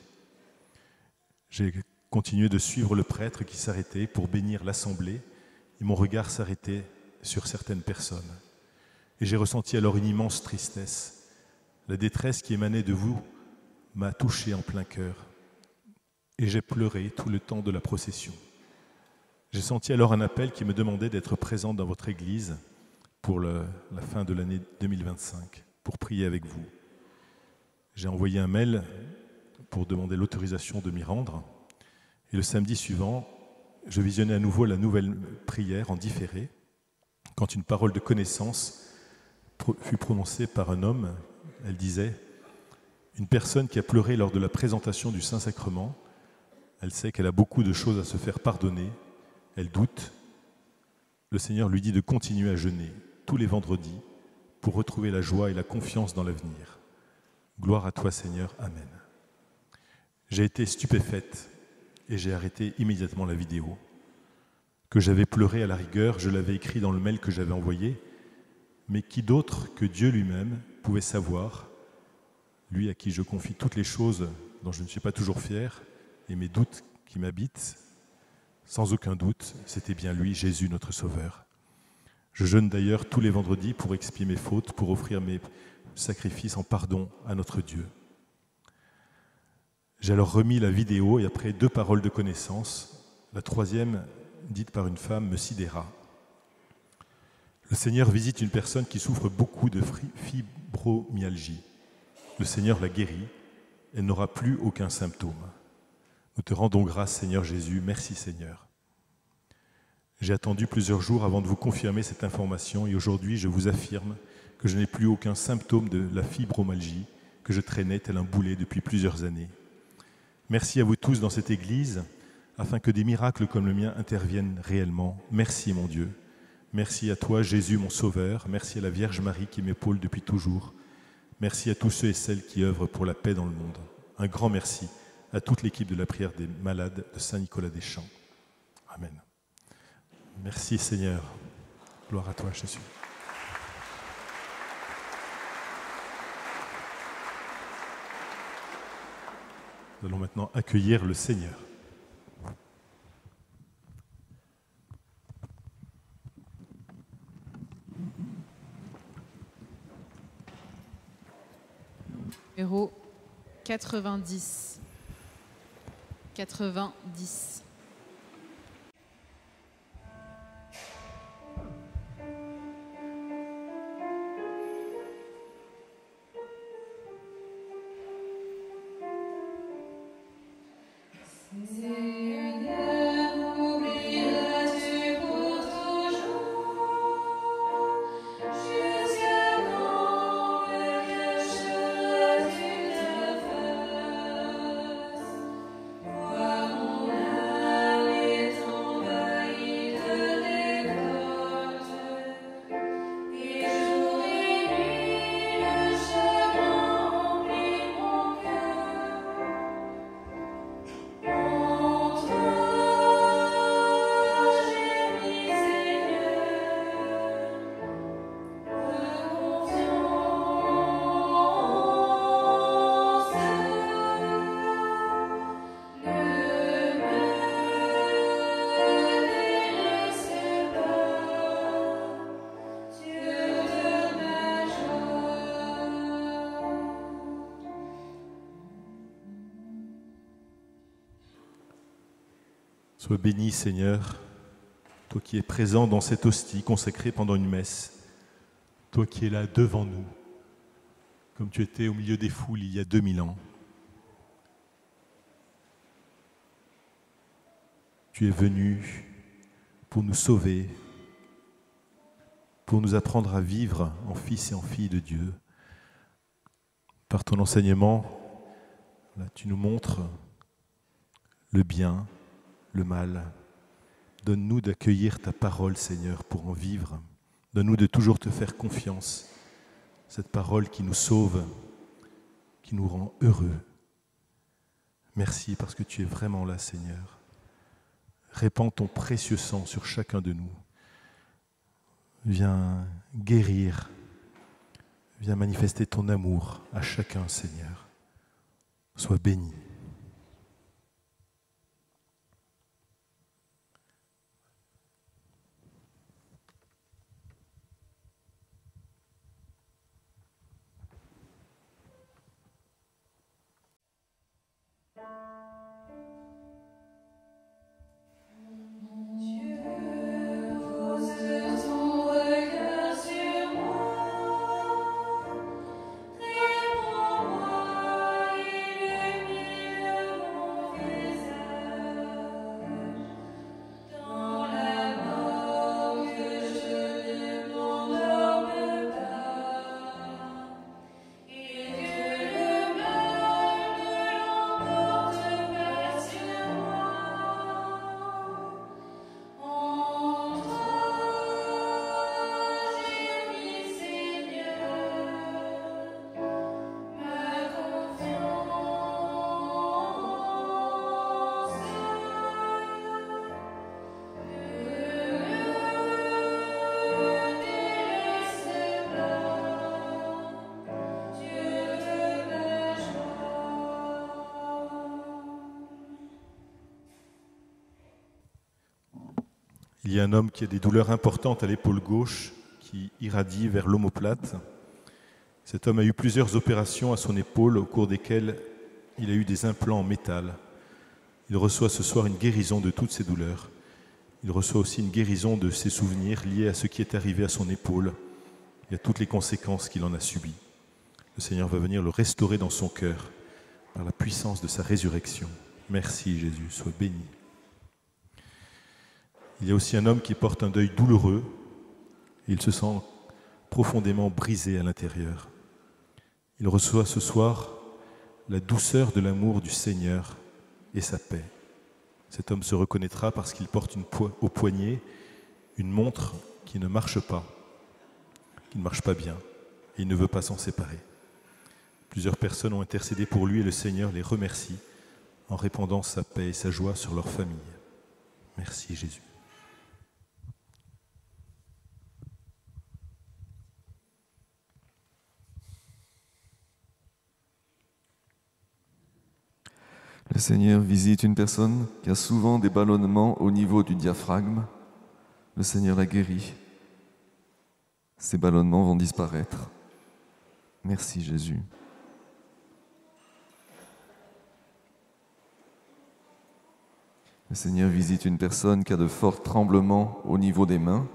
J'ai continué de suivre le prêtre qui s'arrêtait pour bénir l'assemblée et mon regard s'arrêtait sur certaines personnes. Et j'ai ressenti alors une immense tristesse. La détresse qui émanait de vous m'a touché en plein cœur et j'ai pleuré tout le temps de la procession. J'ai senti alors un appel qui me demandait d'être présent dans votre église pour la fin de l'année 2025, pour prier avec vous. J'ai envoyé un mail pour demander l'autorisation de m'y rendre. Et le samedi suivant, je visionnais à nouveau la nouvelle prière en différé, quand une parole de connaissance fut prononcée par un homme. Elle disait « Une personne qui a pleuré lors de la présentation du Saint-Sacrement, elle sait qu'elle a beaucoup de choses à se faire pardonner, elle doute. Le Seigneur lui dit de continuer à jeûner tous les vendredis pour retrouver la joie et la confiance dans l'avenir. Gloire à toi Seigneur, Amen. » J'ai été stupéfaite et j'ai arrêté immédiatement la vidéo. Que j'avais pleuré à la rigueur, je l'avais écrit dans le mail que j'avais envoyé, mais qui d'autre que Dieu lui-même pouvait savoir, lui à qui je confie toutes les choses dont je ne suis pas toujours fier et mes doutes qui m'habitent, sans aucun doute, c'était bien lui, Jésus, notre Sauveur. Je jeûne d'ailleurs tous les vendredis pour expier mes fautes, pour offrir mes sacrifices en pardon à notre Dieu. J'ai alors remis la vidéo et après 2 paroles de connaissance, la troisième, dite par une femme, me sidéra. Le Seigneur visite une personne qui souffre beaucoup de fibromyalgie. Le Seigneur la guérit, elle n'aura plus aucun symptôme. Nous te rendons grâce, Seigneur Jésus, merci Seigneur. J'ai attendu plusieurs jours avant de vous confirmer cette information et aujourd'hui je vous affirme que je n'ai plus aucun symptôme de la fibromyalgie que je traînais tel un boulet depuis plusieurs années. Merci à vous tous dans cette Église, afin que des miracles comme le mien interviennent réellement. Merci mon Dieu. Merci à toi Jésus mon Sauveur. Merci à la Vierge Marie qui m'épaule depuis toujours. Merci à tous ceux et celles qui œuvrent pour la paix dans le monde. Un grand merci à toute l'équipe de la prière des malades de Saint-Nicolas-des-Champs. Amen. Merci Seigneur. Gloire à toi Jésus. Nous allons maintenant accueillir le Seigneur. Numéro 90. 90. Sois béni, Seigneur, toi qui es présent dans cette hostie consacrée pendant une messe, toi qui es là devant nous, comme tu étais au milieu des foules il y a 2000 ans. Tu es venu pour nous sauver, pour nous apprendre à vivre en fils et en filles de Dieu. Par ton enseignement, là, tu nous montres le bien, le mal. Donne-nous d'accueillir ta parole, Seigneur, pour en vivre. Donne-nous de toujours te faire confiance. Cette parole qui nous sauve, qui nous rend heureux. Merci parce que tu es vraiment là, Seigneur. Répands ton précieux sang sur chacun de nous. Viens guérir. Viens manifester ton amour à chacun, Seigneur. Sois béni. Il y a un homme qui a des douleurs importantes à l'épaule gauche, qui irradie vers l'omoplate. Cet homme a eu plusieurs opérations à son épaule, au cours desquelles il a eu des implants en métal. Il reçoit ce soir une guérison de toutes ses douleurs. Il reçoit aussi une guérison de ses souvenirs liés à ce qui est arrivé à son épaule et à toutes les conséquences qu'il en a subies. Le Seigneur va venir le restaurer dans son cœur par la puissance de sa résurrection. Merci Jésus, sois béni. Il y a aussi un homme qui porte un deuil douloureux et il se sent profondément brisé à l'intérieur. Il reçoit ce soir la douceur de l'amour du Seigneur et sa paix. Cet homme se reconnaîtra parce qu'il porte au poignet une montre qui ne marche pas, qui ne marche pas bien, et il ne veut pas s'en séparer. Plusieurs personnes ont intercédé pour lui et le Seigneur les remercie en répandant sa paix et sa joie sur leur famille. Merci Jésus. Le Seigneur visite une personne qui a souvent des ballonnements au niveau du diaphragme. Le Seigneur la guérit. Ces ballonnements vont disparaître. Merci Jésus. Le Seigneur visite une personne qui a de forts tremblements au niveau des mains.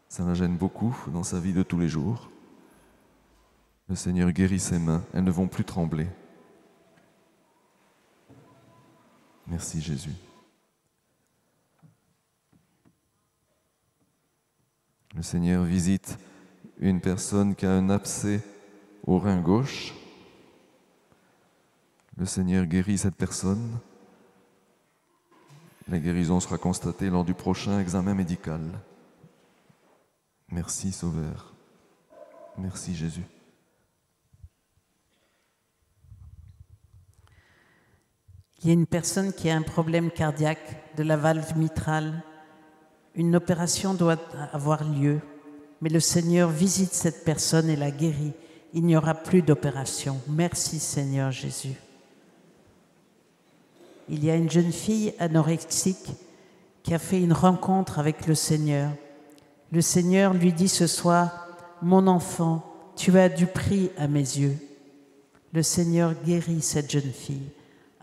Ça la gêne beaucoup dans sa vie de tous les jours. Le Seigneur guérit ses mains, elles ne vont plus trembler. Merci Jésus. Le Seigneur visite une personne qui a un abcès au rein gauche. Le Seigneur guérit cette personne. La guérison sera constatée lors du prochain examen médical. Merci Sauveur. Merci Jésus. Il y a une personne qui a un problème cardiaque de la valve mitrale. Une opération doit avoir lieu, mais le Seigneur visite cette personne et la guérit. Il n'y aura plus d'opération. Merci Seigneur Jésus. Il y a une jeune fille anorexique qui a fait une rencontre avec le Seigneur. Le Seigneur lui dit ce soir, « Mon enfant, tu as du prix à mes yeux. » Le Seigneur guérit cette jeune fille.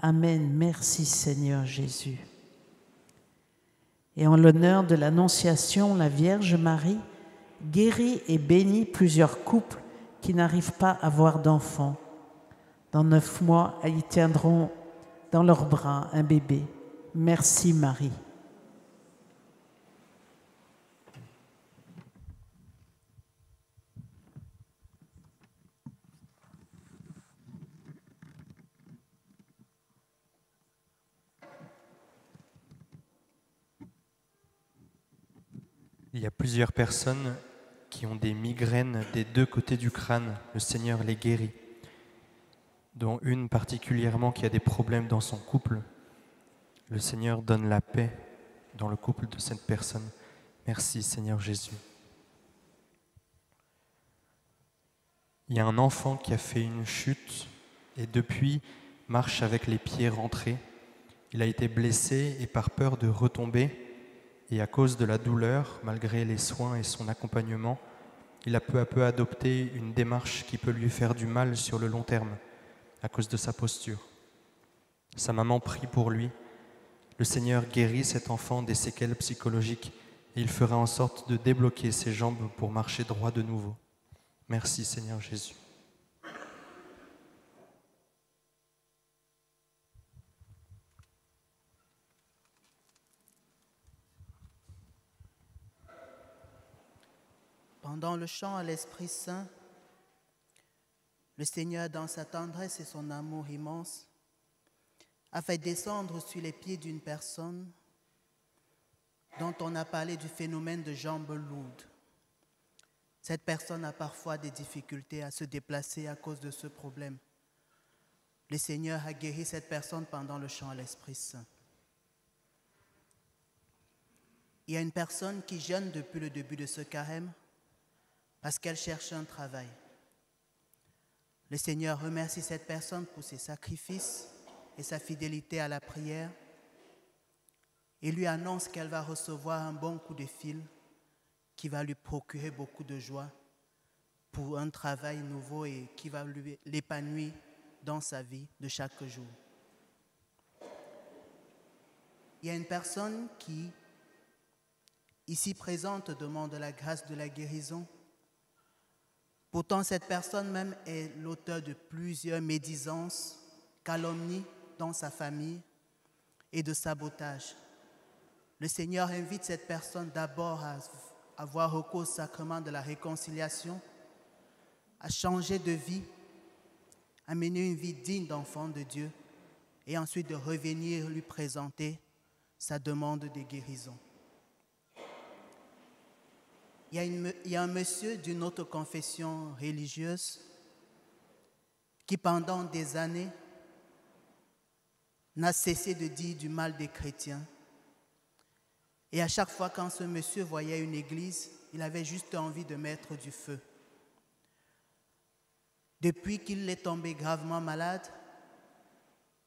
Amen. Merci Seigneur Jésus. Et en l'honneur de l'Annonciation, la Vierge Marie guérit et bénit plusieurs couples qui n'arrivent pas à avoir d'enfants. Dans 9 mois, elles y tiendront dans leurs bras un bébé. Merci Marie. Il y a plusieurs personnes qui ont des migraines des 2 côtés du crâne. Le Seigneur les guérit, dont une particulièrement qui a des problèmes dans son couple. Le Seigneur donne la paix dans le couple de cette personne. Merci Seigneur Jésus. Il y a un enfant qui a fait une chute et depuis marche avec les pieds rentrés. Il a été blessé et par peur de retomber, et à cause de la douleur, malgré les soins et son accompagnement, il a peu à peu adopté une démarche qui peut lui faire du mal sur le long terme, à cause de sa posture. Sa maman prie pour lui. Le Seigneur guérit cet enfant des séquelles psychologiques et il fera en sorte de débloquer ses jambes pour marcher droit de nouveau. Merci Seigneur Jésus. Pendant le chant à l'Esprit Saint, le Seigneur, dans sa tendresse et son amour immense, a fait descendre sur les pieds d'une personne dont on a parlé du phénomène de jambes lourdes. Cette personne a parfois des difficultés à se déplacer à cause de ce problème. Le Seigneur a guéri cette personne pendant le chant à l'Esprit Saint. Il y a une personne qui jeûne depuis le début de ce carême parce qu'elle cherche un travail. Le Seigneur remercie cette personne pour ses sacrifices et sa fidélité à la prière et lui annonce qu'elle va recevoir un bon coup de fil qui va lui procurer beaucoup de joie pour un travail nouveau et qui va l'épanouir dans sa vie de chaque jour. Il y a une personne qui, ici présente, demande la grâce de la guérison. Pourtant, cette personne même est l'auteur de plusieurs médisances, calomnies dans sa famille et de sabotage. Le Seigneur invite cette personne d'abord à avoir recours au sacrement de la réconciliation, à changer de vie, à mener une vie digne d'enfant de Dieu et ensuite de revenir lui présenter sa demande de guérison. Il y a un monsieur d'une autre confession religieuse qui pendant des années n'a cessé de dire du mal des chrétiens. Et à chaque fois quand ce monsieur voyait une église, il avait juste envie de mettre du feu. Depuis qu'il est tombé gravement malade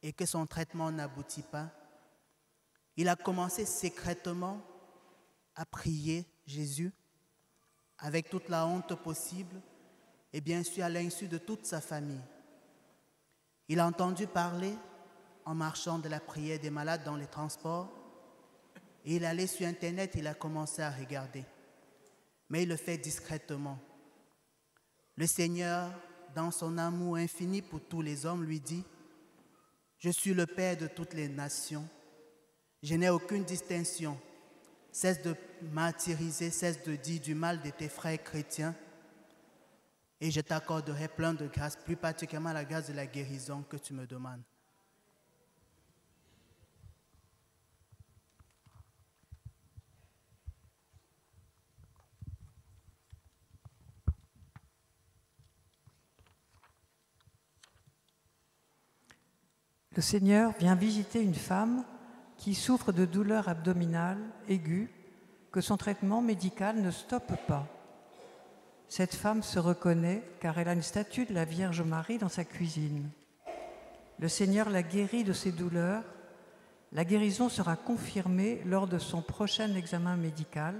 et que son traitement n'aboutit pas, il a commencé secrètement à prier Jésus avec toute la honte possible et bien sûr à l'insu de toute sa famille. Il a entendu parler en marchant de la prière des malades dans les transports et il allait sur Internet, il a commencé à regarder. Mais il le fait discrètement. Le Seigneur, dans son amour infini pour tous les hommes, lui dit « Je suis le Père de toutes les nations. Je n'ai aucune distinction. Cesse de martyriser, cesse de dire du mal de tes frères chrétiens et je t'accorderai plein de grâce, plus particulièrement la grâce de la guérison que tu me demandes. » Le Seigneur vient visiter une femme qui souffre de douleurs abdominales aiguës que son traitement médical ne stoppe pas. Cette femme se reconnaît car elle a une statue de la Vierge Marie dans sa cuisine. Le Seigneur la guérit de ses douleurs. La guérison sera confirmée lors de son prochain examen médical.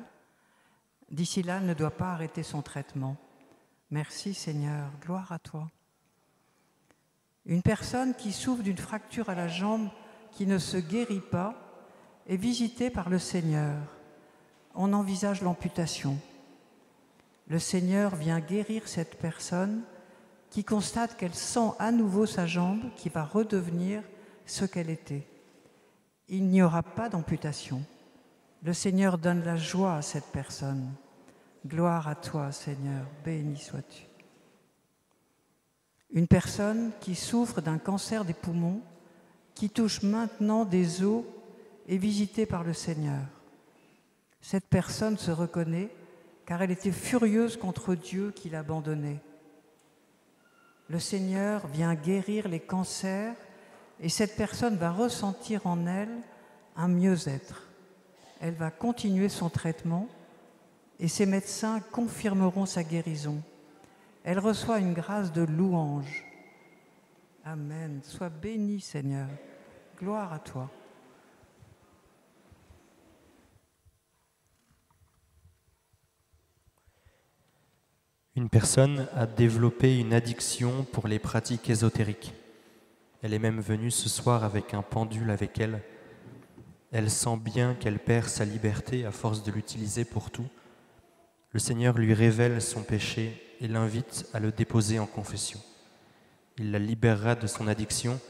D'ici là, elle ne doit pas arrêter son traitement. Merci Seigneur, gloire à toi. Une personne qui souffre d'une fracture à la jambe qui ne se guérit pas est visitée par le Seigneur. On envisage l'amputation. Le Seigneur vient guérir cette personne qui constate qu'elle sent à nouveau sa jambe qui va redevenir ce qu'elle était. Il n'y aura pas d'amputation. Le Seigneur donne la joie à cette personne. Gloire à toi, Seigneur, béni sois-tu. Une personne qui souffre d'un cancer des poumons, qui touche maintenant des os, est visitée par le Seigneur. Cette personne se reconnaît car elle était furieuse contre Dieu qui l'abandonnait. Le Seigneur vient guérir les cancers et cette personne va ressentir en elle un mieux-être. Elle va continuer son traitement et ses médecins confirmeront sa guérison. elle reçoit une grâce de louange. Amen. Sois béni, Seigneur. Gloire à toi. Une personne a développé une addiction pour les pratiques ésotériques. Elle est même venue ce soir avec un pendule avec elle. Elle sent bien qu'elle perd sa liberté à force de l'utiliser pour tout. Le Seigneur lui révèle son péché et l'invite à le déposer en confession. Il la libérera de son addiction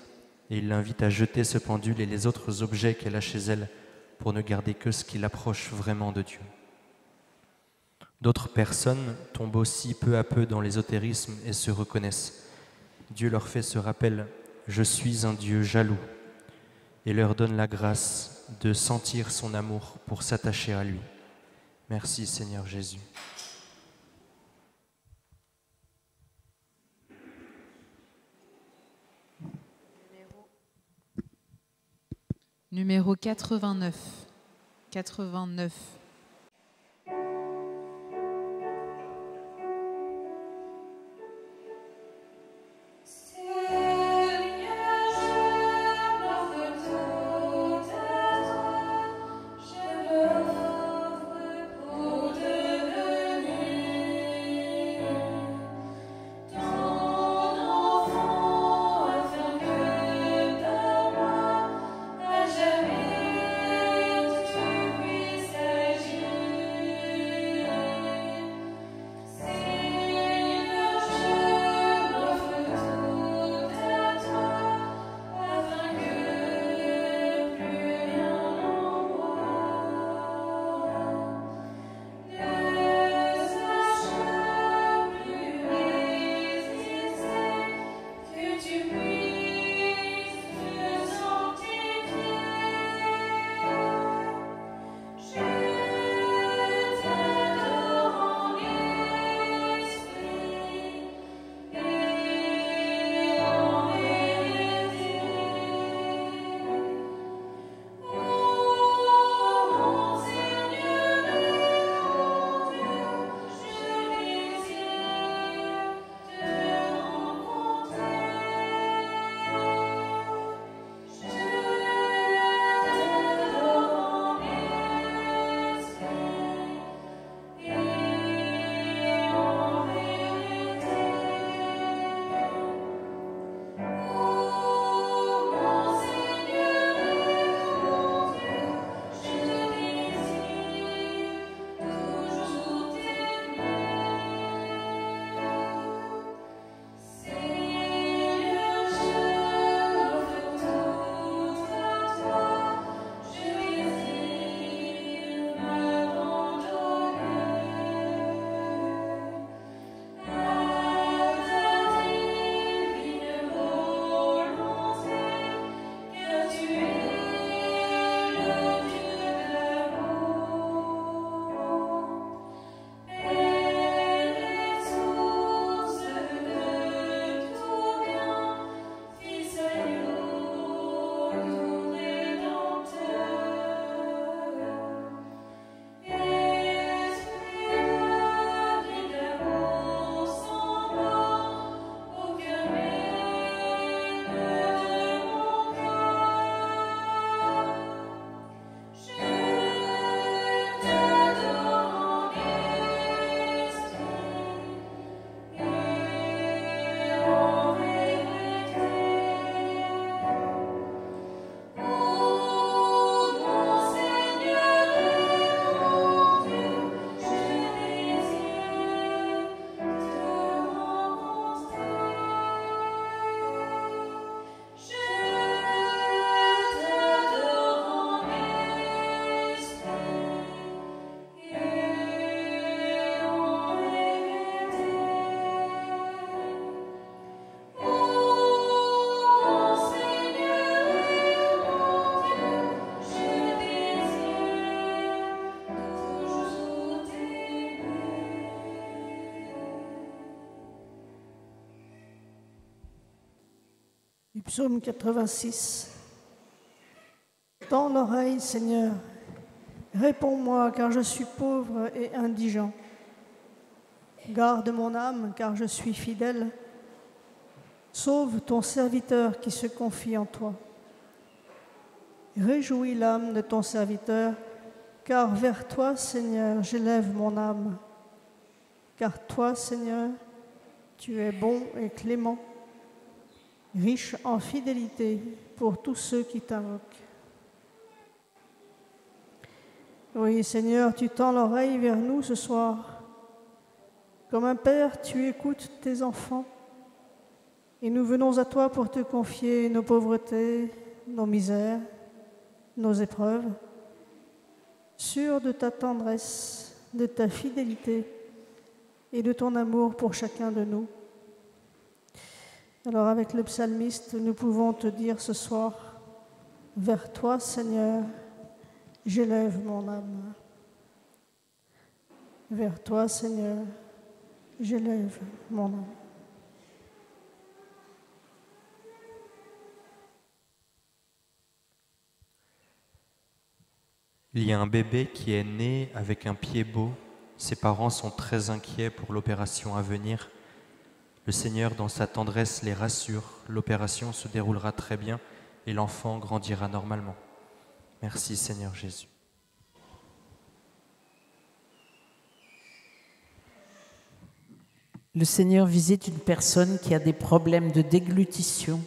et il l'invite à jeter ce pendule et les autres objets qu'elle a chez elle pour ne garder que ce qui l'approche vraiment de Dieu. D'autres personnes tombent aussi peu à peu dans l'ésotérisme et se reconnaissent. Dieu leur fait ce rappel « Je suis un Dieu jaloux » et leur donne la grâce de sentir son amour pour s'attacher à lui. Merci Seigneur Jésus. Numéro 89. 89. Du psaume 86. Tends l'oreille, Seigneur, réponds-moi, car je suis pauvre et indigent. Garde mon âme, car je suis fidèle. Sauve ton serviteur qui se confie en toi. Réjouis l'âme de ton serviteur, car vers toi, Seigneur, j'élève mon âme. Car toi, Seigneur, tu es bon et clément, riche en fidélité pour tous ceux qui t'invoquent. Oui, Seigneur, tu tends l'oreille vers nous ce soir. Comme un père, tu écoutes tes enfants. Et nous venons à toi pour te confier nos pauvretés, nos misères, nos épreuves, sûrs de ta tendresse, de ta fidélité et de ton amour pour chacun de nous. Alors avec le psalmiste, nous pouvons te dire ce soir, vers toi, Seigneur, j'élève mon âme. Vers toi, Seigneur, j'élève mon âme. Il y a un bébé qui est né avec un pied beau. Ses parents sont très inquiets pour l'opération à venir. Le Seigneur, dans sa tendresse, les rassure. L'opération se déroulera très bien et l'enfant grandira normalement. Merci Seigneur Jésus. Le Seigneur visite une personne qui a des problèmes de déglutition.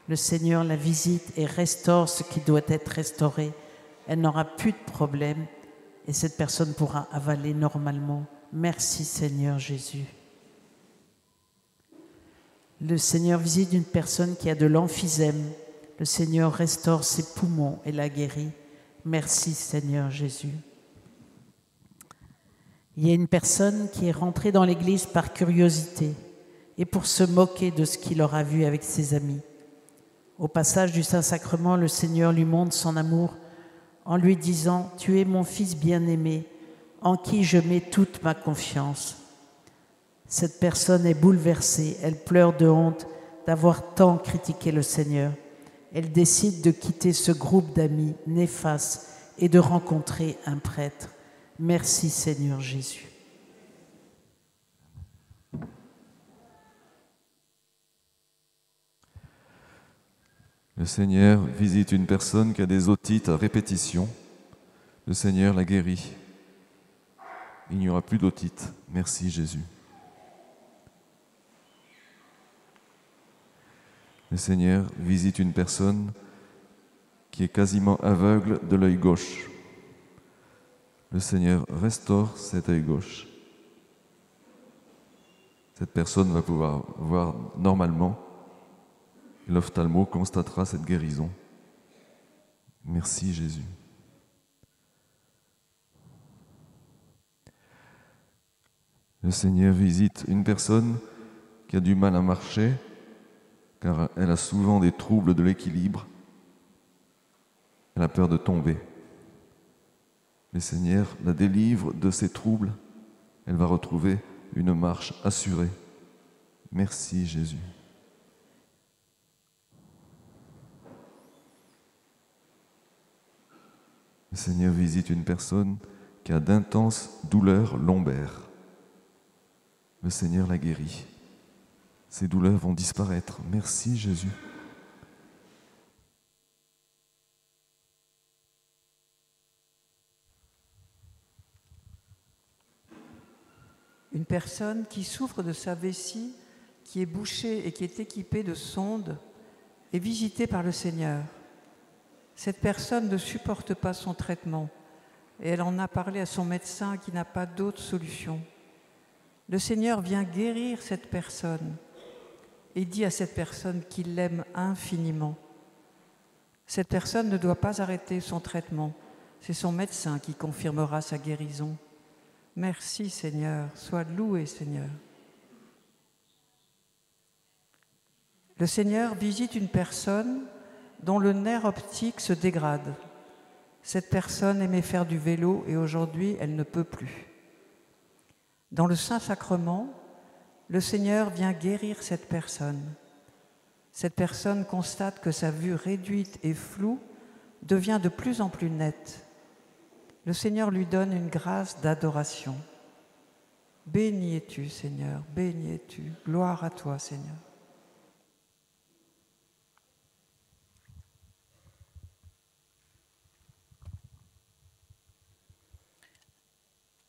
Le Seigneur la visite et restaure ce qui doit être restauré. Elle n'aura plus de problème et cette personne pourra avaler normalement. Merci Seigneur Jésus. Le Seigneur visite une personne qui a de l'emphysème. Le Seigneur restaure ses poumons et la guérit. Merci Seigneur Jésus. Il y a une personne qui est rentrée dans l'église par curiosité et pour se moquer de ce qu'il aura vu avec ses amis. Au passage du Saint-Sacrement, le Seigneur lui montre son amour en lui disant « Tu es mon fils bien-aimé, en qui je mets toute ma confiance ». Cette personne est bouleversée, elle pleure de honte d'avoir tant critiqué le Seigneur. Elle décide de quitter ce groupe d'amis néfastes et de rencontrer un prêtre. Merci Seigneur Jésus. Le Seigneur visite une personne qui a des otites à répétition. Le Seigneur la guérit. Il n'y aura plus d'otite. Merci Jésus. Le Seigneur visite une personne qui est quasiment aveugle de l'œil gauche. Le Seigneur restaure cet œil gauche. Cette personne va pouvoir voir normalement. L'ophtalmo constatera cette guérison. Merci Jésus. Le Seigneur visite une personne qui a du mal à marcher, car elle a souvent des troubles de l'équilibre. Elle a peur de tomber. Le Seigneur la délivre de ces troubles. Elle va retrouver une marche assurée. Merci Jésus. Le Seigneur visite une personne qui a d'intenses douleurs lombaires. Le Seigneur la guérit. Ces douleurs vont disparaître. Merci Jésus. Une personne qui souffre de sa vessie, qui est bouchée et qui est équipée de sondes, est visitée par le Seigneur. Cette personne ne supporte pas son traitement et elle en a parlé à son médecin qui n'a pas d'autre solution. Le Seigneur vient guérir cette personne et dit à cette personne qu'il l'aime infiniment. Cette personne ne doit pas arrêter son traitement. C'est son médecin qui confirmera sa guérison. Merci Seigneur, sois loué Seigneur. Le Seigneur visite une personne dont le nerf optique se dégrade. Cette personne aimait faire du vélo et aujourd'hui, elle ne peut plus. Dans le Saint-Sacrement, le Seigneur vient guérir cette personne. Cette personne constate que sa vue réduite et floue devient de plus en plus nette. Le Seigneur lui donne une grâce d'adoration. Béni es-tu, Seigneur, béni es-tu. Gloire à toi, Seigneur.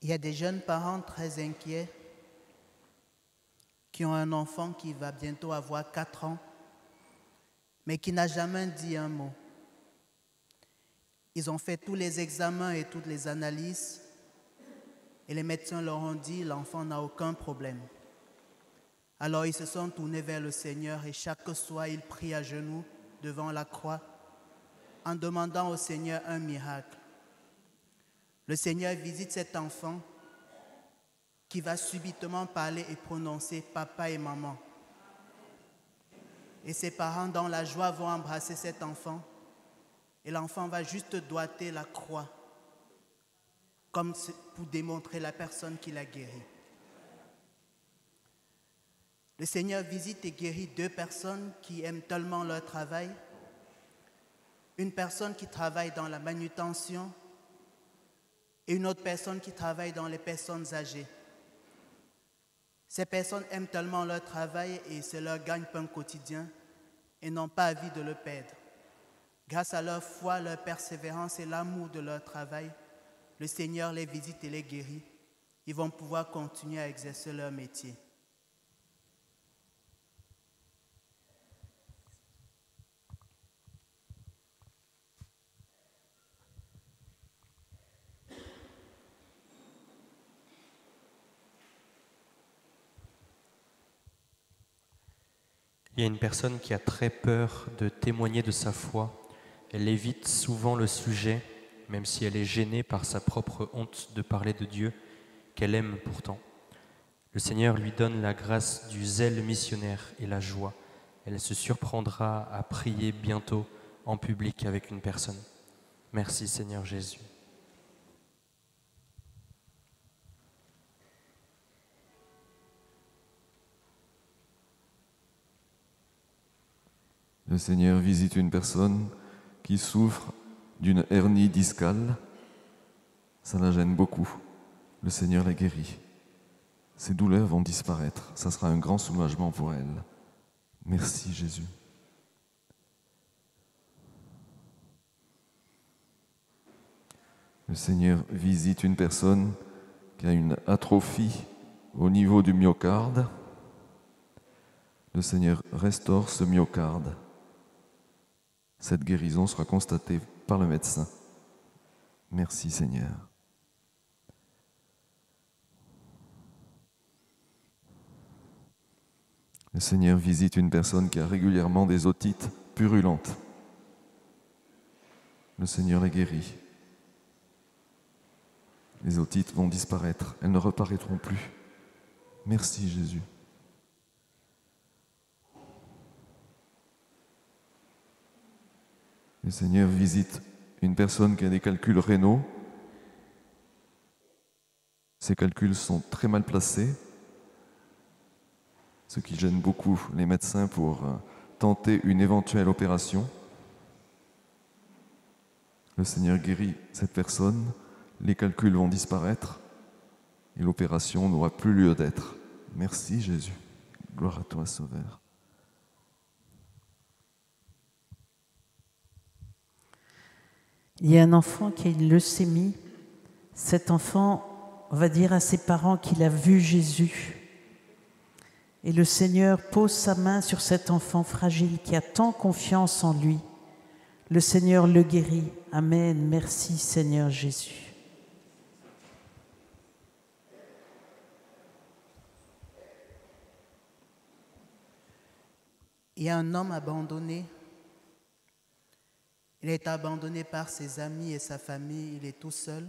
Il y a des jeunes parents très inquiets qui ont un enfant qui va bientôt avoir 4 ans, mais qui n'a jamais dit un mot. Ils ont fait tous les examens et toutes les analyses, et les médecins leur ont dit que l'enfant n'a aucun problème. Alors ils se sont tournés vers le Seigneur et chaque soir ils prient à genoux devant la croix en demandant au Seigneur un miracle. Le Seigneur visite cet enfant qui va subitement parler et prononcer papa et maman. Et ses parents dans la joie vont embrasser cet enfant et l'enfant va juste doigter la croix comme pour démontrer la personne qui l'a guéri. Le Seigneur visite et guérit 2 personnes qui aiment tellement leur travail. Une personne qui travaille dans la manutention et une autre personne qui travaille dans les personnes âgées. Ces personnes aiment tellement leur travail et c'est leur gagne-pain quotidien et n'ont pas envie de le perdre. Grâce à leur foi, leur persévérance et l'amour de leur travail, le Seigneur les visite et les guérit. Ils vont pouvoir continuer à exercer leur métier. Il y a une personne qui a très peur de témoigner de sa foi. Elle évite souvent le sujet, même si elle est gênée par sa propre honte de parler de Dieu, qu'elle aime pourtant. Le Seigneur lui donne la grâce du zèle missionnaire et la joie. Elle se surprendra à prier bientôt en public avec une personne. Merci Seigneur Jésus. Le Seigneur visite une personne qui souffre d'une hernie discale. Ça la gêne beaucoup. Le Seigneur la guérit. Ses douleurs vont disparaître. Ça sera un grand soulagement pour elle. Merci Jésus. Le Seigneur visite une personne qui a une atrophie au niveau du myocarde. Le Seigneur restaure ce myocarde. Cette guérison sera constatée par le médecin. Merci Seigneur. Le Seigneur visite une personne qui a régulièrement des otites purulentes. Le Seigneur la guérit. Les otites vont disparaître, elles ne reparaîtront plus. Merci Jésus. Le Seigneur visite une personne qui a des calculs rénaux. Ces calculs sont très mal placés, ce qui gêne beaucoup les médecins pour tenter une éventuelle opération. Le Seigneur guérit cette personne, les calculs vont disparaître et l'opération n'aura plus lieu d'être. Merci Jésus. Gloire à toi, Sauveur. Il y a un enfant qui a une leucémie. Cet enfant va dire à ses parents qu'il a vu Jésus. Et le Seigneur pose sa main sur cet enfant fragile qui a tant confiance en lui. Le Seigneur le guérit. Amen. Merci Seigneur Jésus. Il y a un homme abandonné. Il est abandonné par ses amis et sa famille, il est tout seul.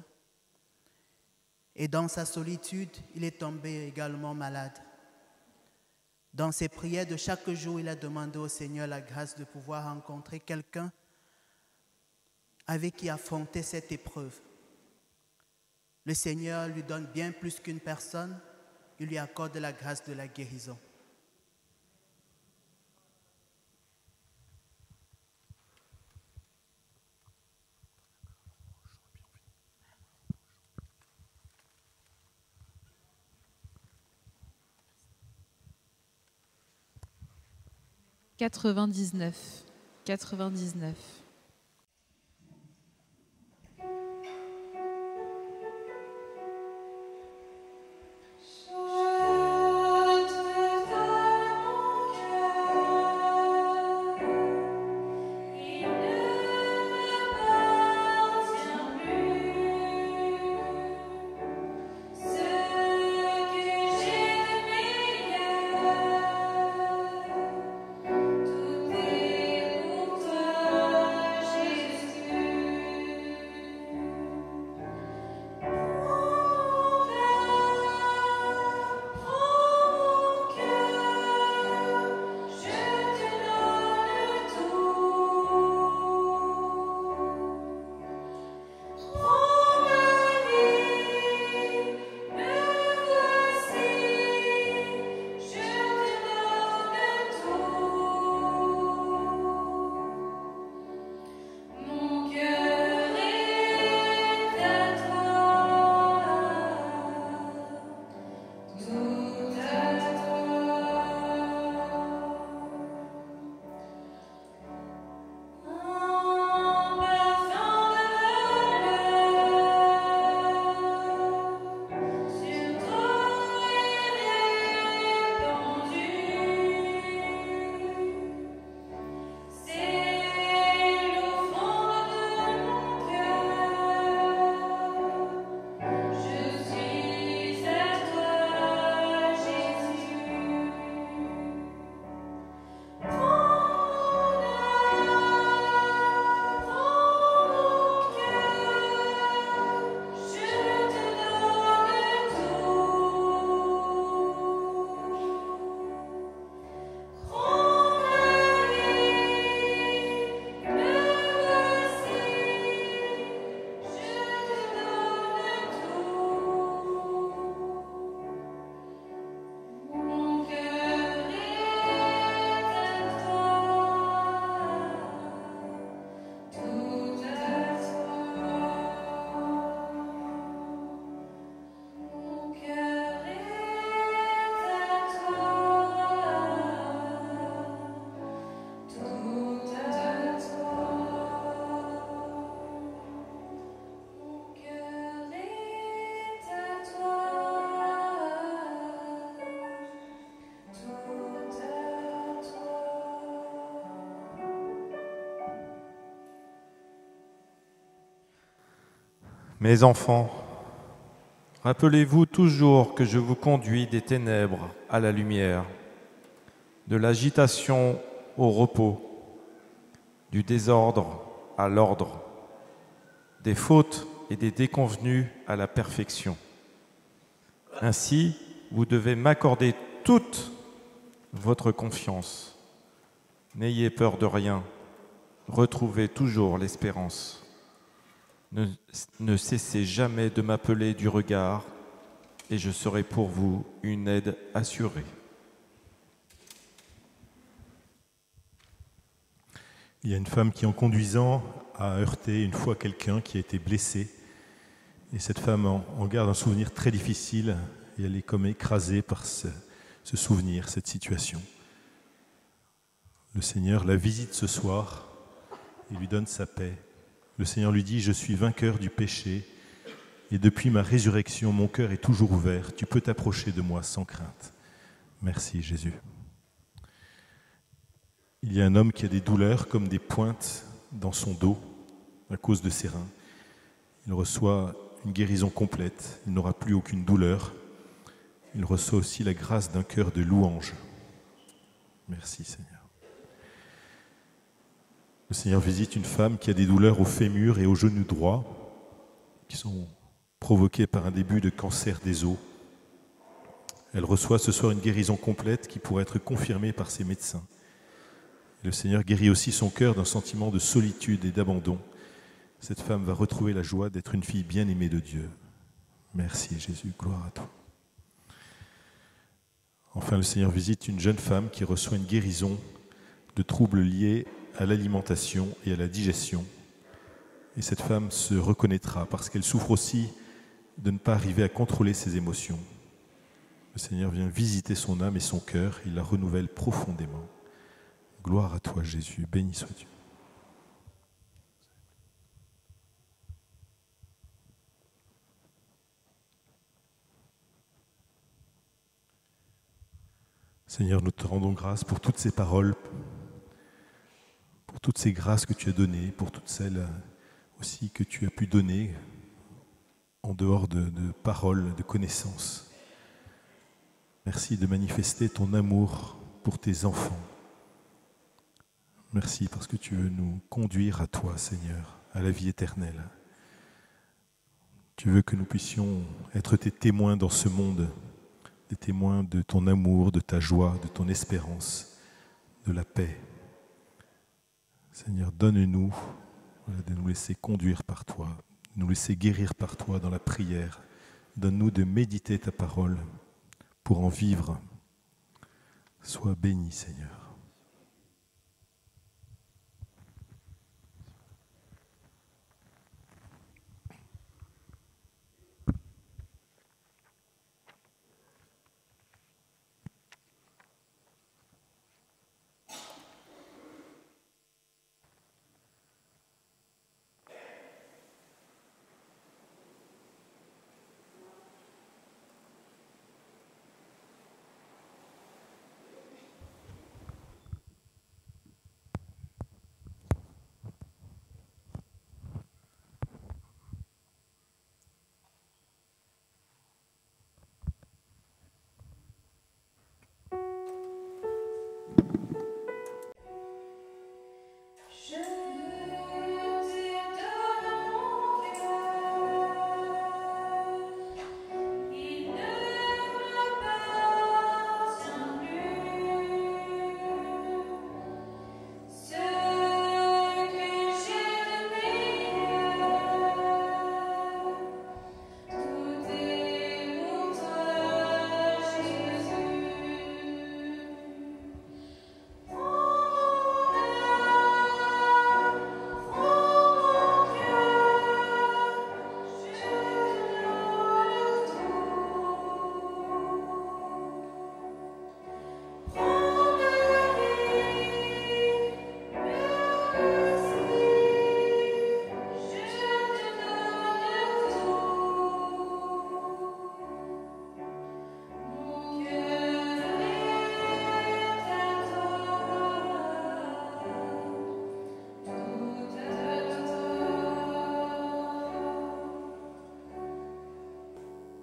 Et dans sa solitude, il est tombé également malade. Dans ses prières de chaque jour, il a demandé au Seigneur la grâce de pouvoir rencontrer quelqu'un avec qui affronter cette épreuve. Le Seigneur lui donne bien plus qu'une personne, il lui accorde la grâce de la guérison. 99. 99. Mes enfants, rappelez-vous toujours que je vous conduis des ténèbres à la lumière, de l'agitation au repos, du désordre à l'ordre, des fautes et des déconvenues à la perfection. Ainsi, vous devez m'accorder toute votre confiance. N'ayez peur de rien, retrouvez toujours l'espérance. Ne cessez jamais de m'appeler du regard et je serai pour vous une aide assurée. Il y a une femme qui, en conduisant, a heurté une fois quelqu'un qui a été blessé. Et cette femme en garde un souvenir très difficile et elle est comme écrasée par ce souvenir, cette situation. Le Seigneur la visite ce soir et lui donne sa paix. Le Seigneur lui dit « Je suis vainqueur du péché et depuis ma résurrection, mon cœur est toujours ouvert. Tu peux t'approcher de moi sans crainte. » Merci Jésus. Il y a un homme qui a des douleurs comme des pointes dans son dos à cause de ses reins. Il reçoit une guérison complète. Il n'aura plus aucune douleur. Il reçoit aussi la grâce d'un cœur de louange. Merci Seigneur. Le Seigneur visite une femme qui a des douleurs au fémur et au genou droit, qui sont provoquées par un début de cancer des os. Elle reçoit ce soir une guérison complète qui pourrait être confirmée par ses médecins. Le Seigneur guérit aussi son cœur d'un sentiment de solitude et d'abandon. Cette femme va retrouver la joie d'être une fille bien-aimée de Dieu. Merci Jésus, gloire à toi. Enfin, le Seigneur visite une jeune femme qui reçoit une guérison de troubles liés à l'alimentation et à la digestion. Et cette femme se reconnaîtra parce qu'elle souffre aussi de ne pas arriver à contrôler ses émotions. Le Seigneur vient visiter son âme et son cœur, il la renouvelle profondément. Gloire à toi, Jésus. Béni sois-tu. Seigneur, nous te rendons grâce pour toutes ces paroles, pour toutes ces grâces que tu as données, pour toutes celles aussi que tu as pu donner en dehors de paroles, de connaissances. Merci de manifester ton amour pour tes enfants. Merci parce que tu veux nous conduire à toi, Seigneur, à la vie éternelle. Tu veux que nous puissions être tes témoins dans ce monde, des témoins de ton amour, de ta joie, de ton espérance, de la paix. Seigneur, donne-nous de nous laisser conduire par toi, de nous laisser guérir par toi dans la prière. Donne-nous de méditer ta parole pour en vivre. Sois béni, Seigneur.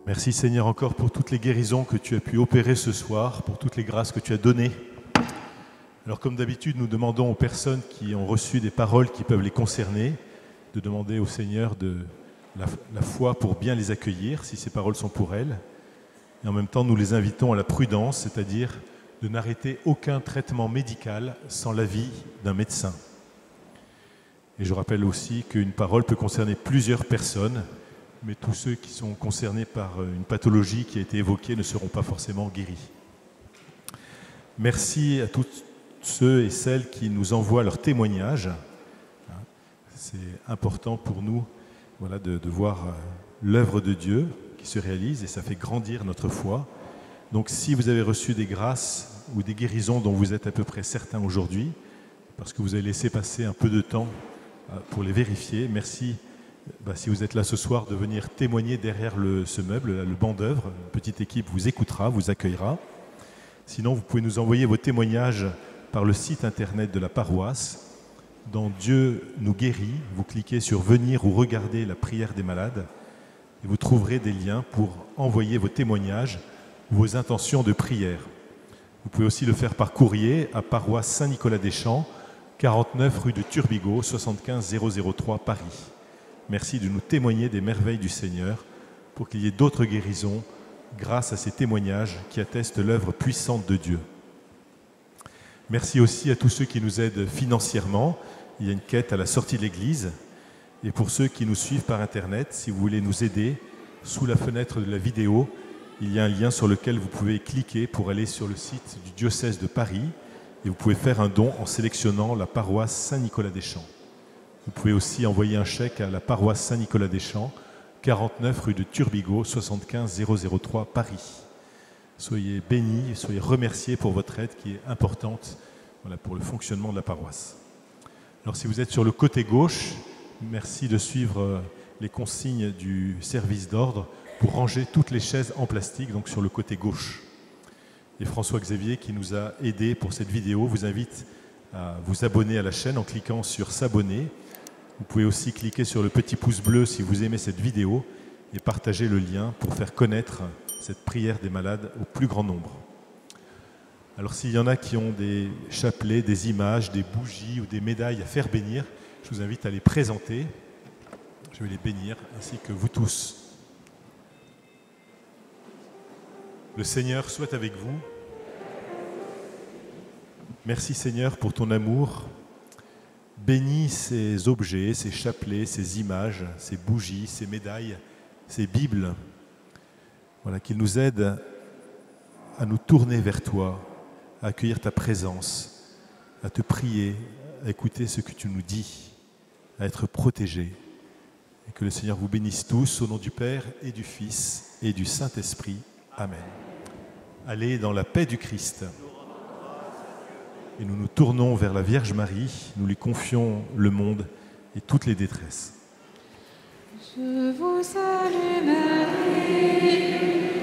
Merci Seigneur encore pour toutes les guérisons que tu as pu opérer ce soir, pour toutes les grâces que tu as données. Alors comme d'habitude, nous demandons aux personnes qui ont reçu des paroles qui peuvent les concerner, de demander au Seigneur de la foi pour bien les accueillir, si ces paroles sont pour elles. Et en même temps, nous les invitons à la prudence, c'est-à-dire de n'arrêter aucun traitement médical sans l'avis d'un médecin. Et je rappelle aussi qu'une parole peut concerner plusieurs personnes, mais tous ceux qui sont concernés par une pathologie qui a été évoquée ne seront pas forcément guéris. Merci à tous ceux et celles qui nous envoient leurs témoignages. C'est important pour nous de voir l'œuvre de Dieu qui se réalise et ça fait grandir notre foi. Donc si vous avez reçu des grâces ou des guérisons dont vous êtes à peu près certains aujourd'hui, parce que vous avez laissé passer un peu de temps pour les vérifier, merci. Si vous êtes là ce soir, de venir témoigner derrière ce meuble, le banc d'œuvre. Une petite équipe vous écoutera, vous accueillera. Sinon, vous pouvez nous envoyer vos témoignages par le site internet de la paroisse. Dans Dieu nous guérit, vous cliquez sur « Venir » ou « Regarder la prière des malades » et vous trouverez des liens pour envoyer vos témoignages ou vos intentions de prière. Vous pouvez aussi le faire par courrier à paroisse Saint-Nicolas-des-Champs, 49 rue de Turbigo, 75 003 Paris. Merci de nous témoigner des merveilles du Seigneur pour qu'il y ait d'autres guérisons grâce à ces témoignages qui attestent l'œuvre puissante de Dieu. Merci aussi à tous ceux qui nous aident financièrement. Il y a une quête à la sortie de l'église. Et pour ceux qui nous suivent par Internet, si vous voulez nous aider, sous la fenêtre de la vidéo, il y a un lien sur lequel vous pouvez cliquer pour aller sur le site du diocèse de Paris et vous pouvez faire un don en sélectionnant la paroisse Saint-Nicolas-des-Champs. Vous pouvez aussi envoyer un chèque à la paroisse Saint-Nicolas-des-Champs, 49 rue de Turbigo, 75 003 Paris. Soyez bénis, soyez remerciés pour votre aide qui est importante voilà, pour le fonctionnement de la paroisse. Alors si vous êtes sur le côté gauche, merci de suivre les consignes du service d'ordre pour ranger toutes les chaises en plastique, donc sur le côté gauche. Et François Xavier, qui nous a aidés pour cette vidéo, vous invite à vous abonner à la chaîne en cliquant sur s'abonner. Vous pouvez aussi cliquer sur le petit pouce bleu si vous aimez cette vidéo et partager le lien pour faire connaître cette prière des malades au plus grand nombre. Alors s'il y en a qui ont des chapelets, des images, des bougies ou des médailles à faire bénir, je vous invite à les présenter. Je vais les bénir ainsi que vous tous. Le Seigneur soit avec vous. Merci Seigneur pour ton amour. Bénis ces objets, ces chapelets, ces images, ces bougies, ces médailles, ces Bibles. Voilà, qu'ils nous aident à nous tourner vers toi, à accueillir ta présence, à te prier, à écouter ce que tu nous dis, à être protégés. Et que le Seigneur vous bénisse tous au nom du Père et du Fils et du Saint-Esprit. Amen. Allez dans la paix du Christ. Et nous nous tournons vers la Vierge Marie, nous lui confions le monde et toutes les détresses. Je vous salue Marie.